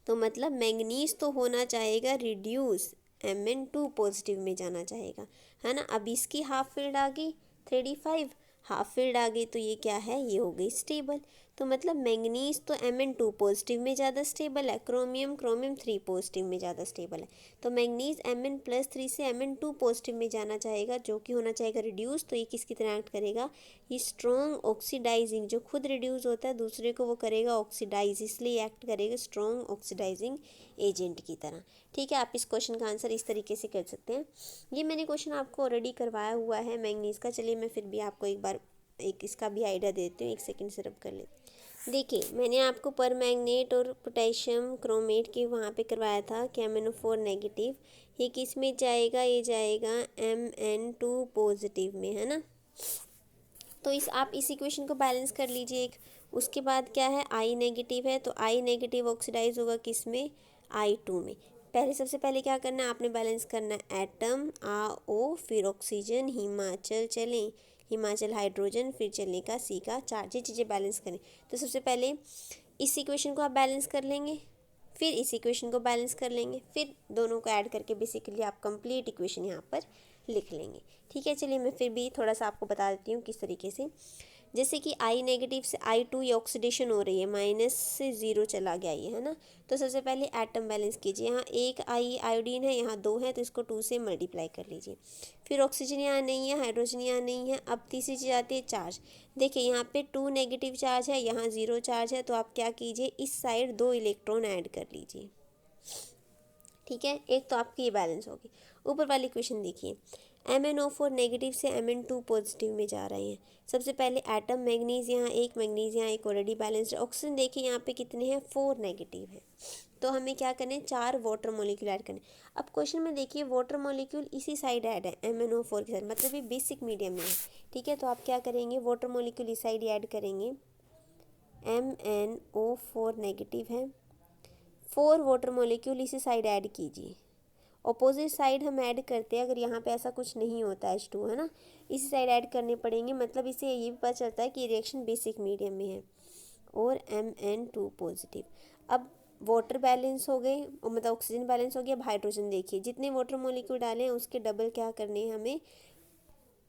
तो मतलब मैंगनीज तो होना चाहेगा रिड्यूस, Mn2 पॉजिटिव में जाना चाहेगा, है ना। अब इसकी हाफ फील्ड आ गई 3d5, हाफ फील्ड आ गई, तो ये क्या है, ये हो गई स्टेबल। तो मतलब मैंगनीज तो Mn2 पॉजिटिव में ज़्यादा स्टेबल है, क्रोमियम 3 पॉजिटिव में ज़्यादा स्टेबल है। तो मैंगनीज Mn+3 से Mn2 पॉजिटिव में जाना चाहेगा, जो कि होना चाहेगा रिड्यूस। तो ये किसकी तरह एक्ट करेगा, ये स्ट्रॉन्ग ऑक्सीडाइजिंग, जो खुद रिड्यूस होता है दूसरे को वो करेगा ऑक्सीडाइज, इसलिए एक्ट करेगा स्ट्रॉन्ग ऑक्सीडाइजिंग एजेंट की तरह। ठीक है, आप इस क्वेश्चन का आंसर इस तरीके से कर सकते हैं। ये मैंने क्वेश्चन आपको ऑलरेडी करवाया हुआ है मैंगनीज का। चलिए मैं फिर भी आपको एक बार इसका भी आइडिया देती हूँ, एक सेकंड से रब कर लेते। देखिए, मैंने आपको पर मैग्नेट और पोटेशियम क्रोमेट के वहाँ पे करवाया था कि MnO4 नेगेटिव, ये किस में जाएगा, ये जाएगा Mn2 पॉजिटिव में, है ना। तो आप इस इक्वेशन को बैलेंस कर लीजिए एक। उसके बाद क्या है, I नेगेटिव है, तो I नेगेटिव ऑक्सीडाइज होगा किस में, I2 में। सबसे पहले क्या करना है, आपने बैलेंस करना है एटम O, फिर ऑक्सीजन, हिमाचल चलें, हिमाचल हाइड्रोजन, फिर चलेगा C का चार्ज। ये चीज़ें बैलेंस करें। तो सबसे पहले इस इक्वेशन को आप बैलेंस कर लेंगे, फिर इस इक्वेशन को बैलेंस कर लेंगे, फिर दोनों को ऐड करके बेसिकली आप कंप्लीट इक्वेशन यहाँ पर लिख लेंगे। ठीक है, चलिए मैं फिर भी थोड़ा सा आपको बता देती हूँ किस तरीके से। जैसे कि I नेगेटिव से I2 ये ऑक्सीडेशन हो रही है, माइनस से 0 चला गया ये, है ना। तो सबसे पहले एटम बैलेंस कीजिए। यहाँ एक आयोडीन है, यहाँ 2 है, तो इसको 2 से मल्टीप्लाई कर लीजिए। फिर ऑक्सीजन यहाँ नहीं है, हाइड्रोजन यहाँ नहीं है। अब तीसरी चीज़ आती है चार्ज। देखिए यहाँ पे 2 नेगेटिव चार्ज है, यहाँ 0 चार्ज है, तो आप क्या कीजिए, इस साइड 2 इलेक्ट्रॉन ऐड कर लीजिए। ठीक है, एक तो आपकी ये बैलेंस होगी। ऊपर वाली इक्वेशन देखिए, MnO4 नेगेटिव से Mn2 पॉजिटिव में जा रहे हैं। सबसे पहले एटम मैग्नीज यहाँ एक, मैग्नीज यहाँ एक, ऑलरेडी बैलेंस्ड। ऑक्सीजन देखिए यहाँ पे कितने हैं, 4 नेगेटिव है। तो हमें क्या करना है, 4 वाटर मॉलिक्यूल ऐड करने। अब क्वेश्चन में देखिए वाटर मॉलिक्यूल इसी साइड ऐड है MnO4 के साथ, मतलब ये बेसिक मीडियम में है। ठीक है, तो आप क्या करेंगे, वाटर मॉलिक्यूल इस साइड ऐड करेंगे। MnO4 नेगेटिव है, 4 वाटर मॉलिक्यूल इसी साइड ऐड कीजिए। अपोजिट साइड हम ऐड करते हैं अगर यहाँ पे ऐसा कुछ नहीं होता H2, है ना, इसी साइड ऐड करने पड़ेंगे। मतलब इससे ये भी पता चलता है कि रिएक्शन बेसिक मीडियम में है। और Mn2 पॉजिटिव। अब वाटर बैलेंस हो गए, मतलब ऑक्सीजन बैलेंस हो गया। अब हाइड्रोजन देखिए, जितने वाटर मॉलिक्यूल डाले हैं उसके डबल क्या करने हैं हमें,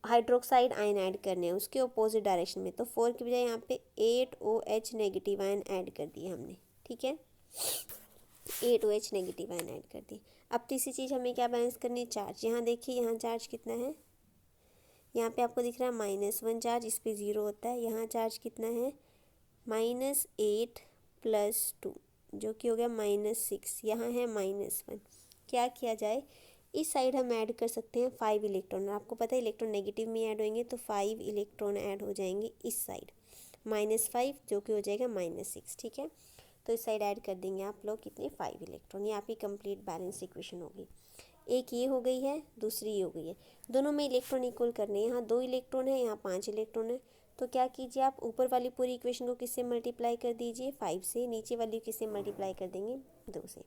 हाइड्रोक्साइड आयन ऐड करने हैं उसके अपोजिट डायरेक्शन में। तो 4 की बजाय यहाँ पे 8OH नेगेटिव आयन ऐड कर दिए हमने। ठीक है, 8OH नेगेटिव आयन ऐड कर दी। अब तीसरी चीज़ हमें क्या बैलेंस करनी है, चार्ज। यहाँ देखिए, यहाँ चार्ज कितना है, यहाँ पे आपको दिख रहा है -1 चार्ज, इस पे 0 होता है। यहाँ चार्ज कितना है, -8 + 2, जो कि हो गया -6। यहाँ है -1। क्या किया जाए, इस साइड हम ऐड कर सकते हैं 5 इलेक्ट्रॉन। आपको पता है इलेक्ट्रॉन नेगेटिव में ऐड होंगे, तो 5 इलेक्ट्रॉन ऐड हो जाएंगे इस साइड, -5, जो कि हो जाएगा -6। ठीक है, तो इस साइड ऐड कर देंगे आप लोग कितने, 5 इलेक्ट्रॉन। ये आपकी कंप्लीट बैलेंस इक्वेशन होगी। एक ये हो गई है, दूसरी ये हो गई है। दोनों में इलेक्ट्रॉन इक्वल करने, यहाँ 2 इलेक्ट्रॉन है, यहाँ 5 इलेक्ट्रॉन है। तो क्या कीजिए, आप ऊपर वाली पूरी इक्वेशन को किससे मल्टीप्लाई कर दीजिए, 5 से। नीचे वाली किससे मल्टीप्लाई कर देंगे, 2 से।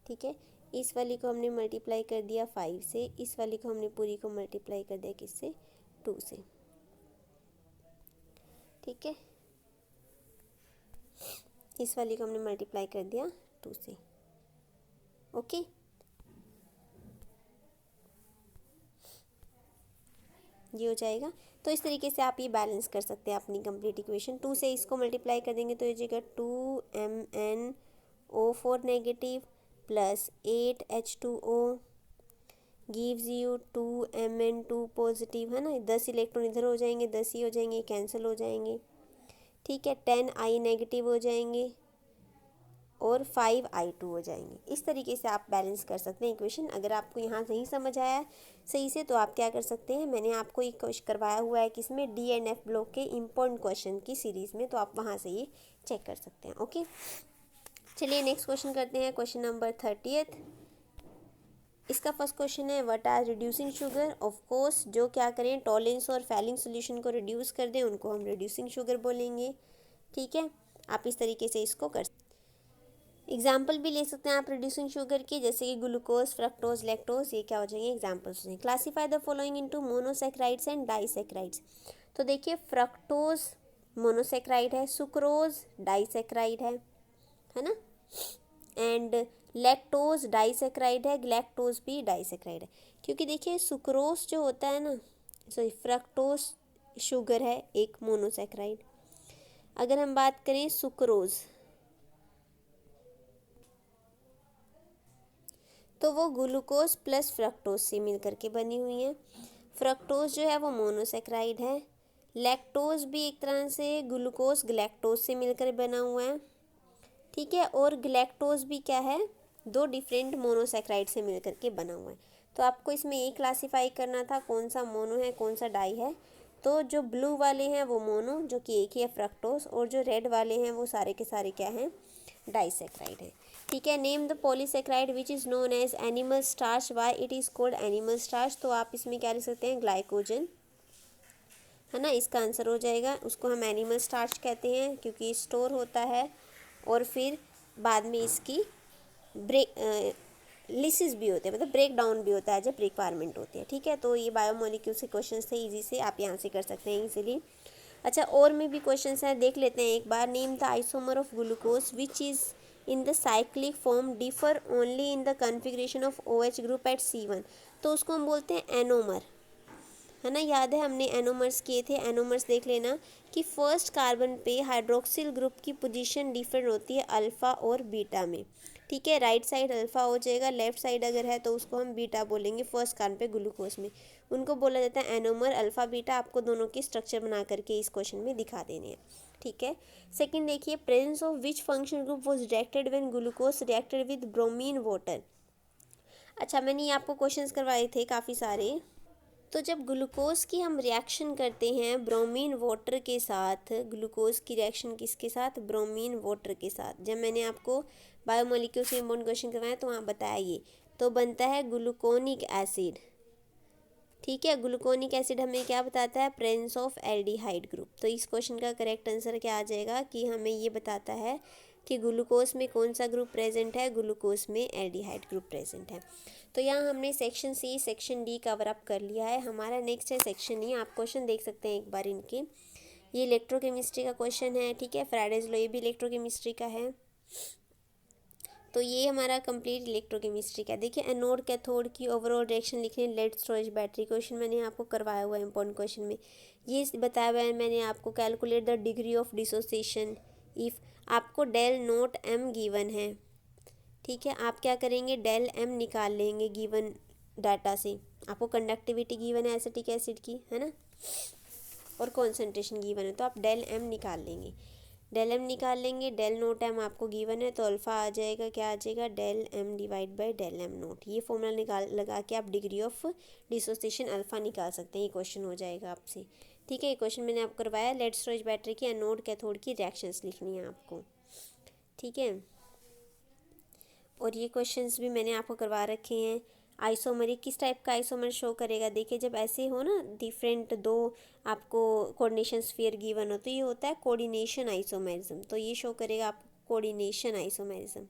ठीक है, इस वाली को हमने मल्टीप्लाई कर दिया 5 से, इस वाली को हमने पूरी को मल्टीप्लाई कर दिया किससे, 2 से। ठीक है, इस वाली को हमने मल्टीप्लाई कर दिया 2 से। ओके, ये हो जाएगा। तो इस तरीके से आप ये बैलेंस कर सकते हैं अपनी कंप्लीट इक्वेशन। 2 से इसको मल्टीप्लाई कर देंगे तो ये जाएगा 2MnO4 negative plus 8H2O gives you 2Mn2 positive, है ना। 10 इलेक्ट्रॉन इधर हो जाएंगे, 10 ही हो जाएंगे, कैंसिल हो जाएंगे। ठीक है, 10I नेगेटिव हो जाएंगे और 5I2 हो जाएंगे। इस तरीके से आप बैलेंस कर सकते हैं इक्वेशन। अगर आपको यहाँ नहीं समझ आया सही से तो आप क्या कर सकते हैं, मैंने आपको एक क्वेश्चन करवाया हुआ है किसमें, DNF ब्लॉक के इम्पोर्टेंट क्वेश्चन की सीरीज़ में, तो आप वहाँ से ये चेक कर सकते हैं। ओके, चलिए नेक्स्ट क्वेश्चन करते हैं, क्वेश्चन नंबर 30th। इसका फर्स्ट क्वेश्चन है what are reducing sugar. Of course जो क्या करें, टॉलेंस और फैलिंग सोल्यूशन को रिड्यूस कर दें उनको हम रिड्यूसिंग शुगर बोलेंगे। ठीक है, आप इस तरीके से इसको कर एग्जाम्पल भी ले सकते हैं आप रिड्यूसिंग शुगर के, जैसे कि ग्लूकोज, फ्रक्टोज, लैक्टोज, ये क्या हो जाएंगे, एग्जाम्पल्स हो जाएंगे। Classify the following into monosaccharides and disaccharides. तो देखिए फ्रक्टोज मोनोसैकेराइड है, सुक्रोज डाइसैकेराइड है ना, एंड लैक्टोज डाइसैकेराइड है, ग्लैक्टोज भी डाइसैकेराइड है। क्योंकि देखिए सुक्रोज जो होता है ना, सॉरी फ्रक्टोज शुगर है एक मोनोसैकेराइड। अगर हम बात करें सुक्रोज, तो वो ग्लूकोज प्लस फ्रक्टोज से मिल करके बनी हुई है। फ्रक्टोज जो है वो मोनोसैकेराइड है। लैक्टोज भी एक तरह से ग्लूकोज ग्लैक्टोज से मिलकर बना हुआ है। ठीक है, और ग्लैक्टोज भी क्या है, 2 डिफरेंट मोनोसैकेराइड से मिलकर के बना हुआ है। तो आपको इसमें ये क्लासीफाई करना था कौन सा मोनो है कौन सा डाई है। तो जो ब्लू वाले हैं वो मोनो, जो कि एक ही है फ्रक्टोज, और जो रेड वाले हैं वो सारे के सारे क्या हैं, डाइसैकेराइड है। ठीक है, name the polysaccharide which is known as animal starch, why it is called animal starch. तो आप इसमें क्या लिख सकते हैं, ग्लाइकोजन, है ना, इसका आंसर हो जाएगा। उसको हम एनिमल स्टार्च कहते हैं क्योंकि स्टोर होता है और फिर बाद में इसकी ब्रेक लिसिस भी होते हैं, मतलब ब्रेक डाउन भी होता है जब रिक्वायरमेंट होती है। ठीक है, तो ये बायोमोलिक्यूल्स के क्वेश्चन थे, इजी से आप यहाँ से कर सकते हैं इजीली। अच्छा, और में भी क्वेश्चन हैं, देख लेते हैं एक बार। Name the isomer of glucose which is in the cyclic form differ only in the configuration of OH group at C1। तो उसको हम बोलते हैं एनोमर, है ना। याद है हमने एनोमर्स किए थे। एनोमर्स देख लेना कि फर्स्ट कार्बन पे हाइड्रोक्सिल ग्रुप की पोजीशन डिफरेंट होती है अल्फ़ा और बीटा में। ठीक है, राइट साइड अल्फ़ा हो जाएगा, लेफ्ट साइड अगर है तो उसको हम बीटा बोलेंगे फर्स्ट कार्बन पे ग्लूकोज में। उनको बोला जाता है एनोमर। अल्फ़ा बीटा आपको दोनों की स्ट्रक्चर बना करके इस क्वेश्चन में दिखा देने हैं। ठीक है, सेकंड देखिए, presence of which function group was detected when glucose reacted with bromine water. अच्छा, मैंने ये आपको क्वेश्चंस करवाए थे काफ़ी सारे। तो जब ग्लूकोज की हम रिएक्शन करते हैं ब्रोमीन वाटर के साथ, ग्लूकोज की रिएक्शन किसके साथ, ब्रोमीन वाटर के साथ, जब मैंने आपको बायोमोलिक्यूल से इम्पोर्टेंट क्वेश्चन करवाया तो वहाँ बताया ये, तो बनता है ग्लूकोनिक एसिड। ठीक है, ग्लूकोनिक एसिड हमें क्या बताता है, प्रेजेंस ऑफ एल्डिहाइड ग्रुप। तो इस क्वेश्चन का करेक्ट आंसर क्या आ जाएगा कि हमें ये बताता है कि ग्लूकोज में कौन सा ग्रुप प्रेजेंट है, ग्लूकोज में एल्डिहाइड ग्रुप प्रेजेंट है। तो यहाँ हमने section C section D cover up कर लिया है। हमारा नेक्स्ट है सेक्शन ई। आप क्वेश्चन देख सकते हैं एक बार इनके। ये इलेक्ट्रोकेमिस्ट्री का क्वेश्चन है। ठीक है, फ्राइडेज लॉ, ये भी इलेक्ट्रोकेमिस्ट्री का है। तो ये हमारा कंप्लीट इलेक्ट्रोकेमिस्ट्री का। देखिए एनोड कैथोड की ओवरऑल रिएक्शन लिखने, लेड स्टोरेज बैटरी, क्वेश्चन मैंने आपको करवाया हुआ है इंपॉर्टेंट क्वेश्चन में। ये बताया हुआ है मैंने आपको, calculate the degree of dissociation if, आपको डेल नोट एम गिवन है। ठीक है, आप क्या करेंगे, डेल एम निकाल लेंगे गिवन डाटा से। आपको कंडक्टिविटी गिवन है एसिटिक एसिड की, है ना, और कॉन्सेंट्रेशन गिवन है, तो आप डेल एम निकाल लेंगे। डेल एम निकाल लेंगे, डेल नोट एम आपको गिवन है तो अल्फ़ा आ जाएगा, क्या आ जाएगा, del M divide by del M naught. ये फॉर्मूला निकाल लगा के आप डिग्री ऑफ डिसोसिएशन अल्फ़ा निकाल सकते हैं। ये क्वेश्चन हो जाएगा आपसे। ठीक है, ये क्वेश्चन मैंने आपको करवाया। लेड स्टोरेज बैटरी की एनोड कैथोड की रिएक्शंस लिखनी है आपको। ठीक है, और ये क्वेश्चंस भी मैंने आपको करवा रखे हैं। आइसोमरिक, किस टाइप का आइसोमर शो करेगा, देखिए जब ऐसे हो ना डिफरेंट दो आपको कोऑर्डिनेशन स्फीयर गिवन हो तो ये होता है कोऑर्डिनेशन आइसोमेरिज्म। तो ये शो करेगा आपको कोऑर्डिनेशन आइसोमेरिज्म।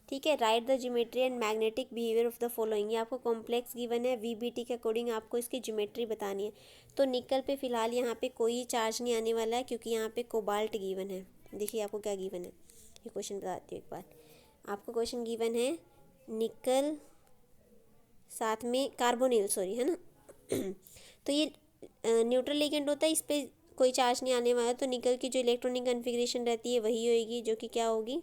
ठीक है, write the geometry and magnetic behaviour of the following. ये आपको कॉम्प्लेक्स गिवन है, वीबीटी के अकॉर्डिंग आपको इसकी ज्योमेट्री बतानी है। तो निकल पे फिलहाल यहाँ पे कोई चार्ज नहीं आने वाला है क्योंकि यहाँ पे कोबाल्ट गिवन है। देखिए आपको क्या गिवन है, ये क्वेश्चन बताती हूँ एक बार। आपको क्वेश्चन गिवन है निकल साथ में कार्बोनिल, सॉरी, है ना। तो ये न्यूट्रल लिगेंड होता है, इस पर कोई चार्ज नहीं आने वाला, तो निकल की जो इलेक्ट्रॉनिक कन्फिग्रेशन रहती है वही होएगी, जो कि क्या होगी,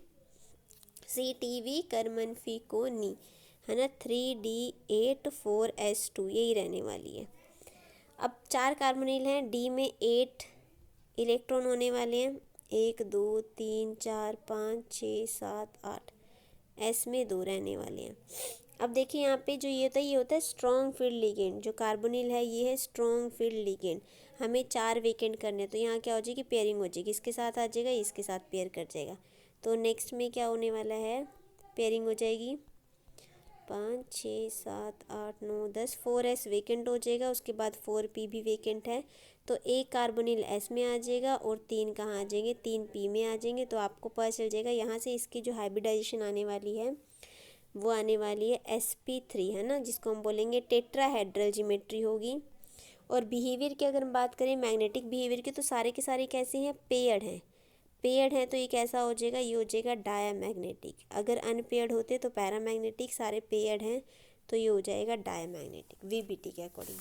CTV करमनफी को नी, है ना, 3D8 4S2 यही रहने वाली है। अब 4 कार्बोनिल हैं, डी में 8 इलेक्ट्रॉन होने वाले हैं, 1 2 3 4 5 6 7 8, एस में 2 रहने वाले हैं। अब देखिए यहाँ पे जो ये होता है स्ट्रॉन्ग फील्ड लिगेंड, जो कार्बोनिल है ये है स्ट्रॉन्ग फील्ड लिगेंड। हमें 4 वेकेंट करने हैं, तो यहाँ क्या हो जाएगी, पेयरिंग हो जाएगी, इसके साथ आ जाएगा, इसके साथ पेयर कर जाएगा। तो नेक्स्ट में क्या होने वाला है, पेयरिंग हो जाएगी, 5 6 7 8 9 10, 4S वेकेंट हो जाएगा, उसके बाद 4P भी वेकेंट है, तो एक कार्बोनिल S में आ जाएगा और 3 कहाँ आ जाएंगे, 3 P में आ जाएंगे। तो आपको पता चल जाएगा यहाँ से इसकी जो हाइब्रिडाइजेशन आने वाली है वो आने वाली है sp3, है ना, जिसको हम बोलेंगे टेट्राहेड्रल जियोमेट्री होगी। और बिहेवियर की अगर हम बात करें, मैग्नेटिक बिहेवियर की, तो सारे के सारे कैसे हैं, पेयर्ड हैं। पेयर्ड है तो ये कैसा हो जाएगा, ये हो जाएगा डायामैग्नेटिक। अगर अनपेयर्ड होते तो पैरामैग्नेटिक, सारे पेयर्ड हैं तो ये हो जाएगा डायामैग्नेटिक, VBT के अकॉर्डिंग।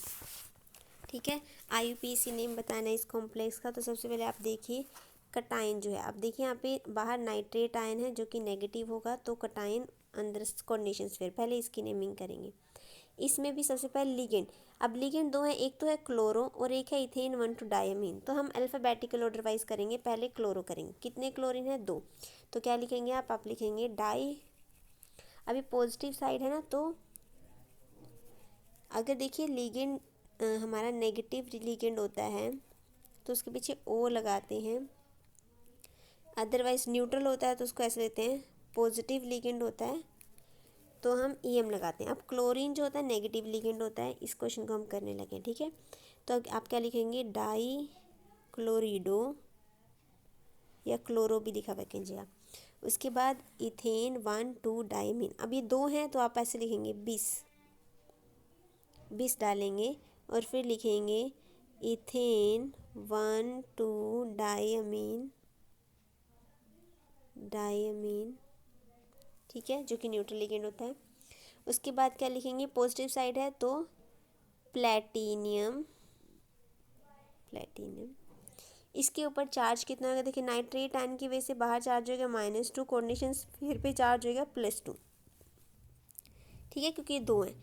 ठीक है, IUPAC नेम बताना है इस कॉम्प्लेक्स का। तो सबसे पहले आप देखिए कटायन जो है, आप देखिए यहाँ पे बाहर नाइट्रेट आयन है जो कि नेगेटिव होगा, तो कटायन अंदर कोऑर्डिनेशन स्फीयर, पहले इसकी नेमिंग करेंगे। इसमें भी सबसे पहले लिगेंड, अब लिगेंड 2 है, एक तो है क्लोरो और एक है इथेन 1 2 डायमीन। तो हम अल्फ़ाबेटिकल ऑर्डर वाइज करेंगे, पहले क्लोरो करेंगे। कितने क्लोरीन है, 2, तो क्या लिखेंगे आप लिखेंगे डाई। अभी पॉजिटिव साइड है ना, तो अगर देखिए लिगेंड हमारा नेगेटिव लिगेंड होता है तो उसके पीछे O लगाते हैं, अदरवाइज न्यूट्रल होता है तो उसको ऐसे लेते हैं, पॉजिटिव लिगेंड होता है तो हम EM लगाते हैं। अब क्लोरीन जो होता है नेगेटिव लिगेंड होता है, इस क्वेश्चन को हम करने लगे, ठीक है। तो आप क्या लिखेंगे, डाई क्लोरिडो, या क्लोरो भी लिखा हुआ कीजिएगा। उसके बाद इथेन 1 2 डायमीन, अब ये 2 हैं तो आप ऐसे लिखेंगे 20 डालेंगे और फिर लिखेंगे इथेन 1 2 डायमीन, ठीक है, जो कि न्यूट्रल लिगेंड होता है। उसके बाद क्या लिखेंगे, पॉजिटिव साइड है तो प्लेटिनियम, इसके ऊपर चार्ज कितना होगा, देखिए नाइट्रेट आयन की वजह से बाहर चार्ज होगा -2, कोऑर्डिनेशन स्फीयर पे चार्ज होगा +2, ठीक है, क्योंकि ये 2 हैं।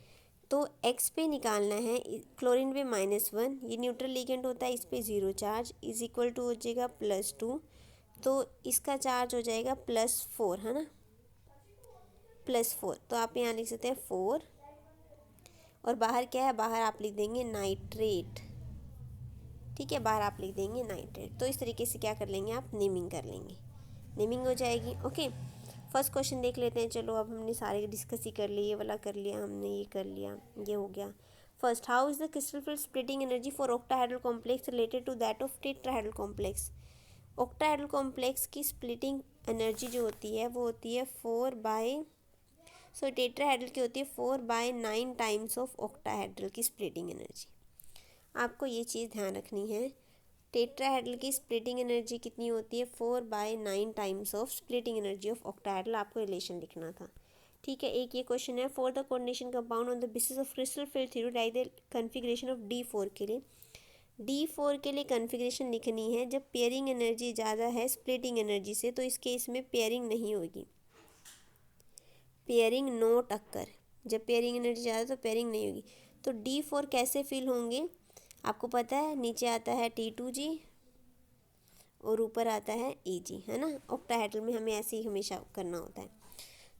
तो X पे निकालना है, क्लोरीन पे -1, ये न्यूट्रल लिगेंड होता है, इस पे 0 चार्ज, इज इक्वल टू हो जाएगा +2, तो इसका चार्ज हो जाएगा +4, है ना, +4। तो आप यहाँ लिख सकते हैं 4, और बाहर क्या है, बाहर आप लिख देंगे नाइट्रेट, ठीक है, बाहर आप लिख देंगे नाइट्रेट। तो इस तरीके से क्या कर लेंगे, आप नेमिंग कर लेंगे, नेमिंग हो जाएगी। ओके, फर्स्ट क्वेश्चन देख लेते हैं। चलो अब हमने सारे डिस्कस ही कर लिए, ये वाला कर लिया हमने, ये कर लिया, ये हो गया। First, how is the crystal field splitting energy for octahedral complex related to that of tetrahedral complex. Octahedral complex की स्प्लिटिंग एनर्जी जो होती है वो होती है टेट्राहेड्रल की होती है 4/9 टाइम्स ऑफ ऑक्टाहेड्रल की स्प्लिटिंग एनर्जी। आपको ये चीज़ ध्यान रखनी है, टेट्राहेड्रल की स्प्लिटिंग एनर्जी कितनी होती है, 4/9 times of splitting energy of octahedral. आपको रिलेशन लिखना था, ठीक है। एक ये क्वेश्चन है, for the coordination compound on the basis of crystal field theory right the configuration of D4 के लिए। D4 के लिए कन्फिग्रेशन लिखनी है, जब पेयरिंग एनर्जी ज़्यादा है स्प्लिटिंग एनर्जी से, तो इस केस में पेयरिंग नहीं होगी, पेयरिंग नॉट अक्कर। जब पेयरिंग एनर्जी ज़्यादा तो पेयरिंग नहीं होगी। तो D4 कैसे फिल होंगे, आपको पता है, नीचे आता है T2G और ऊपर आता है Eg, है ना। ऑक्टाहेड्रल में हमें ऐसे ही हमेशा करना होता है।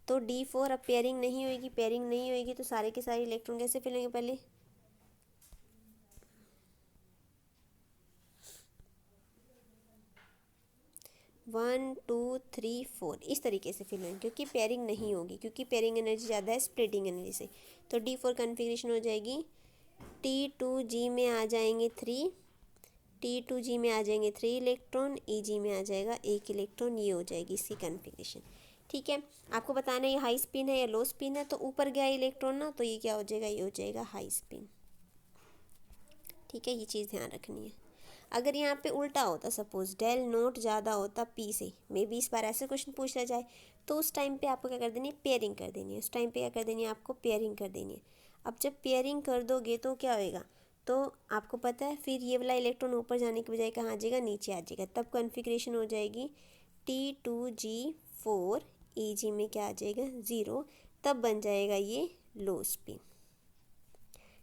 तो D4 अब पेयरिंग नहीं होएगी, तो सारे के सारे इलेक्ट्रॉन कैसे फिल होंगे, पहले 1 2 3 4 इस तरीके से फिल होंगे, क्योंकि पेयरिंग नहीं होगी, क्योंकि पेयरिंग एनर्जी ज़्यादा है स्प्लिटिंग एनर्जी से। तो D4 कन्फिग्रेशन हो जाएगी, T2G में आ जाएंगे 3, T2G में आ जाएंगे 3 इलेक्ट्रॉन, Eg में आ जाएगा 1 इलेक्ट्रॉन, ये हो जाएगी इसकी कन्फिग्रेशन, ठीक है। आपको बताना है ये हाई स्पिन है या लो स्पिन है, तो ऊपर गया इलेक्ट्रॉन ना, तो ये क्या हो जाएगा, ये हो जाएगा हाई स्पिन, ठीक है, ये चीज़ ध्यान रखनी है। अगर यहाँ पे उल्टा होता, सपोज डेल नोट ज़्यादा होता पी से, मे बी इस बार ऐसे क्वेश्चन पूछ लिया जाए, तो उस टाइम पे आपको क्या कर देनी है, पेयरिंग कर देनी है। उस टाइम पे क्या कर देनी है, आपको पेयरिंग कर देनी है। अब जब पेयरिंग कर दोगे तो क्या होएगा, तो आपको पता है फिर ये वाला इलेक्ट्रॉन ऊपर जाने के बजाय कहाँ आ जाएगा, नीचे आ जाएगा। तब कॉन्फ़िगरेशन हो जाएगी T2G4, Eg में क्या आ जाएगा 0, तब बन जाएगा ये लो स्पिन।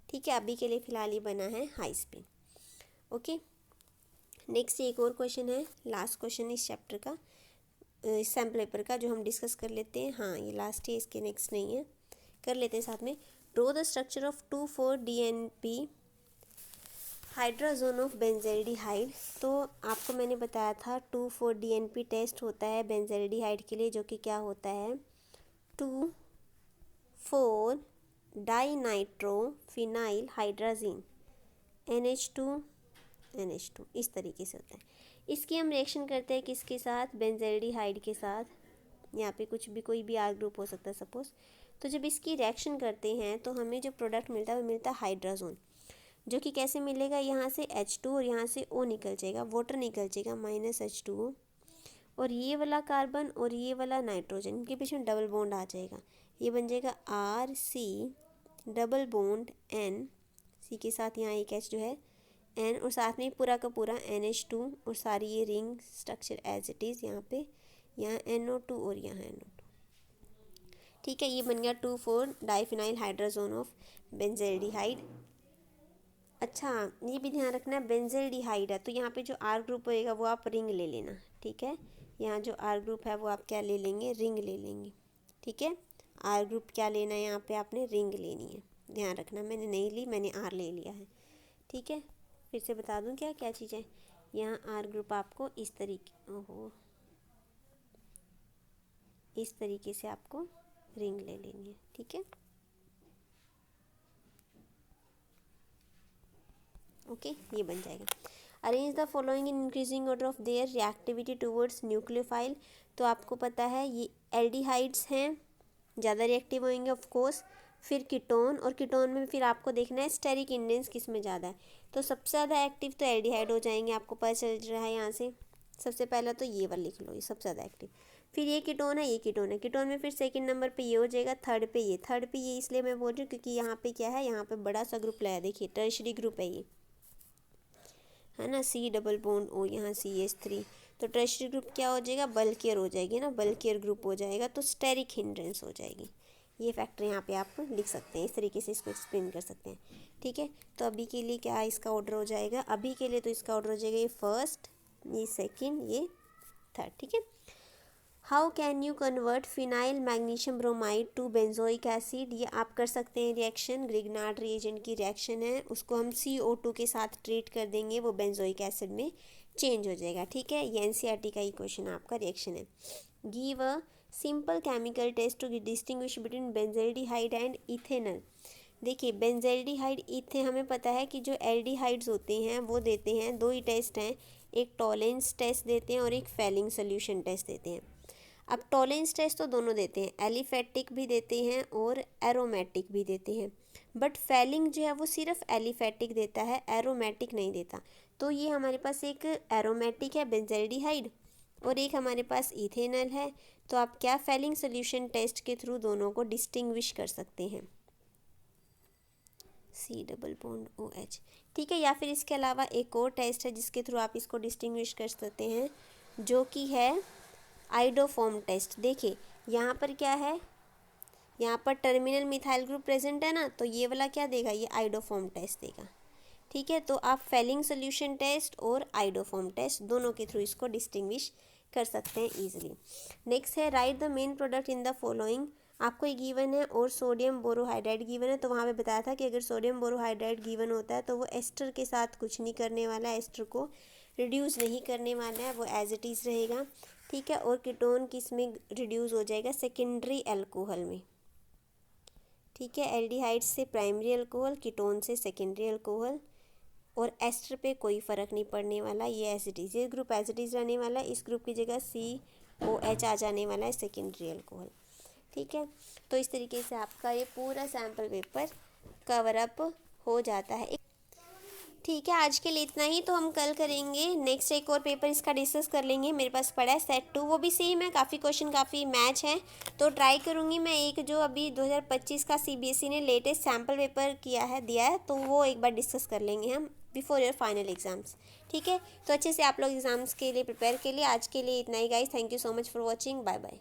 ठीक है, अभी के लिए फ़िलहाल ये बना है हाई स्पिन। ओके, नेक्स्ट एक और क्वेश्चन है, लास्ट क्वेश्चन इस चैप्टर का, इस सैम्पल पेपर का, जो हम डिस्कस कर लेते हैं। हाँ, ये लास्ट है, इसके नेक्स्ट नहीं है, कर लेते हैं साथ में। Draw the structure of 2,4-DNP hydrazone of benzaldehyde. तो आपको मैंने बताया था 2,4-DNP टेस्ट होता है बेंजल्डिहाइड के लिए, जो कि क्या होता है 2,4-डाइनाइट्रोफिनाइल हाइड्राजीन NH2 इस तरीके से होता है। इसकी हम रिएक्शन करते हैं किसके साथ, बेंजल्डिहाइड के साथ। यहाँ पे कुछ भी, कोई भी आर ग्रुप हो सकता है सपोज। तो जब इसकी रिएक्शन करते हैं तो हमें जो प्रोडक्ट मिलता है वो मिलता है हाइड्राजोन, जो कि कैसे मिलेगा, यहाँ से H2 और यहाँ से O निकल जाएगा, वाटर निकल जाएगा -H2O, और ये वाला कार्बन और ये वाला नाइट्रोजन, इनके बीच में डबल बॉन्ड आ जाएगा, ये बन जाएगा RC double bond N, C के साथ यहाँ एक H जो है N, और साथ में पूरा का पूरा NH2, और सारी ये ring structure as it is यहाँ पे, यहाँ NO2 और यहाँ NO2। ठीक है, ये बन गया 2,4-डाइफिनाइल हाइड्राजोन ऑफ बेंजल्डिहाइड। अच्छा, ये भी ध्यान रखना है बेंजल्डिहाइड है तो यहाँ पे जो आर ग्रुप होएगा वो आप रिंग ले लेना। ठीक है, यहाँ जो आर ग्रुप है वो आप क्या ले लेंगे, रिंग ले लेंगे। ठीक है, आर ग्रुप क्या लेना है, यहाँ पे आपने रिंग लेनी है, ध्यान रखना। मैंने नहीं ली, मैंने आर ले लिया है। ठीक है, फिर से बता दूँ क्या क्या चीज़ है। यहाँ आर ग्रुप आपको इस तरीके से आपको रिंग ले लेनी है। ठीक है, ओके, ये बन जाएगा। Arrange the following in increasing order of their reactivity towards nucleophile. तो आपको पता है ये एल्डिहाइड्स हैं, ज़्यादा रिएक्टिव होंगे ऑफ कोर्स। फिर कीटोन, और कीटोन में फिर आपको देखना है स्टेरिक इंडेंस किस में ज़्यादा है। तो सबसे ज़्यादा एक्टिव तो एल्डिहाइड हो जाएंगे, आपको पता चल रहा है यहाँ से। सबसे पहला तो ये वाला लिख लो, ये सबसे ज़्यादा एक्टिव। फिर ये कीटोन है, ये कीटोन है, कीटोन में फिर सेकंड नंबर पे ये हो जाएगा, थर्ड पे ये इसलिए मैं बोल रही हूँ क्योंकि यहाँ पे क्या है, यहाँ पे बड़ा सा ग्रुप लाया, देखिए टर्शरी ग्रुप है ये, है ना, C डबल बॉन्ड O, यहाँ CH3। तो टर्शरी ग्रुप क्या हो जाएगा, बल्कियर हो जाएगी ना, बल्कियर ग्रुप हो जाएगा, तो स्टेरिक हिंड्रेंस हो जाएगी। ये फैक्टर यहाँ पे आप लिख सकते हैं, इस तरीके से इसको एक्सप्लेन कर सकते हैं। ठीक है, तो अभी के लिए क्या इसका ऑर्डर हो जाएगा, अभी के लिए तो इसका ऑर्डर हो जाएगा ये फर्स्ट, ये सेकेंड, ये थर्ड। ठीक है, how can you convert phenyl magnesium bromide to benzoic acid. ये आप कर सकते हैं रिएक्शन, ग्रिग्नार्ड रिएजेंट की रिएक्शन है, उसको हम CO2 के साथ ट्रीट कर देंगे, वो बेंजोइक एसिड में चेंज हो जाएगा। ठीक है, ये NCERT का ही क्वेश्चन आपका रिएक्शन है। Give a simple chemical test to distinguish between benzaldehyde and ethanol. देखिए बेंजल्डिहाइड, इथे हमें पता है कि जो एल्डिहाइड्स होते हैं वो देते हैं, दो ही टेस्ट हैं, एक टॉलेंस टेस्ट देते हैं और एक फेलिंग सोल्यूशन टेस्ट देते हैं। अब टॉलेंस टेस्ट तो दोनों देते हैं, एलिफेटिक भी देते हैं और एरोमेटिक भी देते हैं, बट फेलिंग जो है वो सिर्फ एलिफेटिक देता है, एरोमेटिक नहीं देता। तो ये हमारे पास एक एरोमेटिक है बेंजल्डिहाइड, और एक हमारे पास इथेनॉल है। तो आप क्या फेलिंग सोल्यूशन टेस्ट के थ्रू दोनों को डिस्टिंग्विश कर सकते हैं, C डबल बॉन्ड OH। ठीक है, या फिर इसके अलावा एक और टेस्ट है जिसके थ्रू आप इसको डिस्टिंग्विश कर सकते हैं, जो कि है आइडोफॉर्म टेस्ट। देखिए यहाँ पर क्या है, यहाँ पर टर्मिनल मिथाइल ग्रुप प्रेजेंट है ना, तो ये वाला क्या देगा, ये आइडोफॉर्म टेस्ट देगा। ठीक है, तो आप फेलिंग सोल्यूशन टेस्ट और आइडोफॉर्म टेस्ट दोनों के थ्रू इसको डिस्टिंग्विश कर सकते हैं इजीली। नेक्स्ट है write the main product in the following. आपको ये गिवन है और सोडियम बोरोहाइड्राइड गिवन है, तो वहाँ पे बताया था कि अगर सोडियम बोरोहाइड्राइड गिवन होता है तो वो एस्टर के साथ कुछ नहीं करने वाला है, एस्टर को रिड्यूस नहीं करने वाला है, वो एज इट इज़ रहेगा। ठीक है, और कीटोन किस में रिड्यूस हो जाएगा, सेकेंडरी अल्कोहल में। ठीक है, एल्डिहाइड से प्राइमरी अल्कोहल, कीटोन से सेकेंडरी अल्कोहल, और एस्टर पे कोई फ़र्क नहीं पड़ने वाला, ये एसिडीज, ये ग्रुप एसिडीज रहने वाला है, इस ग्रुप की जगह COH आ जाने वाला है, सेकेंडरी अल्कोहल। ठीक है, तो इस तरीके से आपका ये पूरा सैम्पल पेपर कवर अप हो जाता है। ठीक है, आज के लिए इतना ही। तो हम कल करेंगे नेक्स्ट, एक और पेपर इसका डिस्कस कर लेंगे। मेरे पास पड़ा है सेट 2, वो भी सेम है, काफ़ी क्वेश्चन काफ़ी मैच हैं। तो ट्राई करूँगी मैं एक जो अभी 2025 का सीबीएसई ने लेटेस्ट सैम्पल पेपर दिया है, तो वो एक बार डिस्कस कर लेंगे हम बिफोर योर फाइनल एग्जाम्स। ठीक है, तो अच्छे से आप लोग एग्ज़ाम्स के लिए प्रिपेयर के लिए। आज के लिए इतना ही guys, thank you so much for watching, bye bye.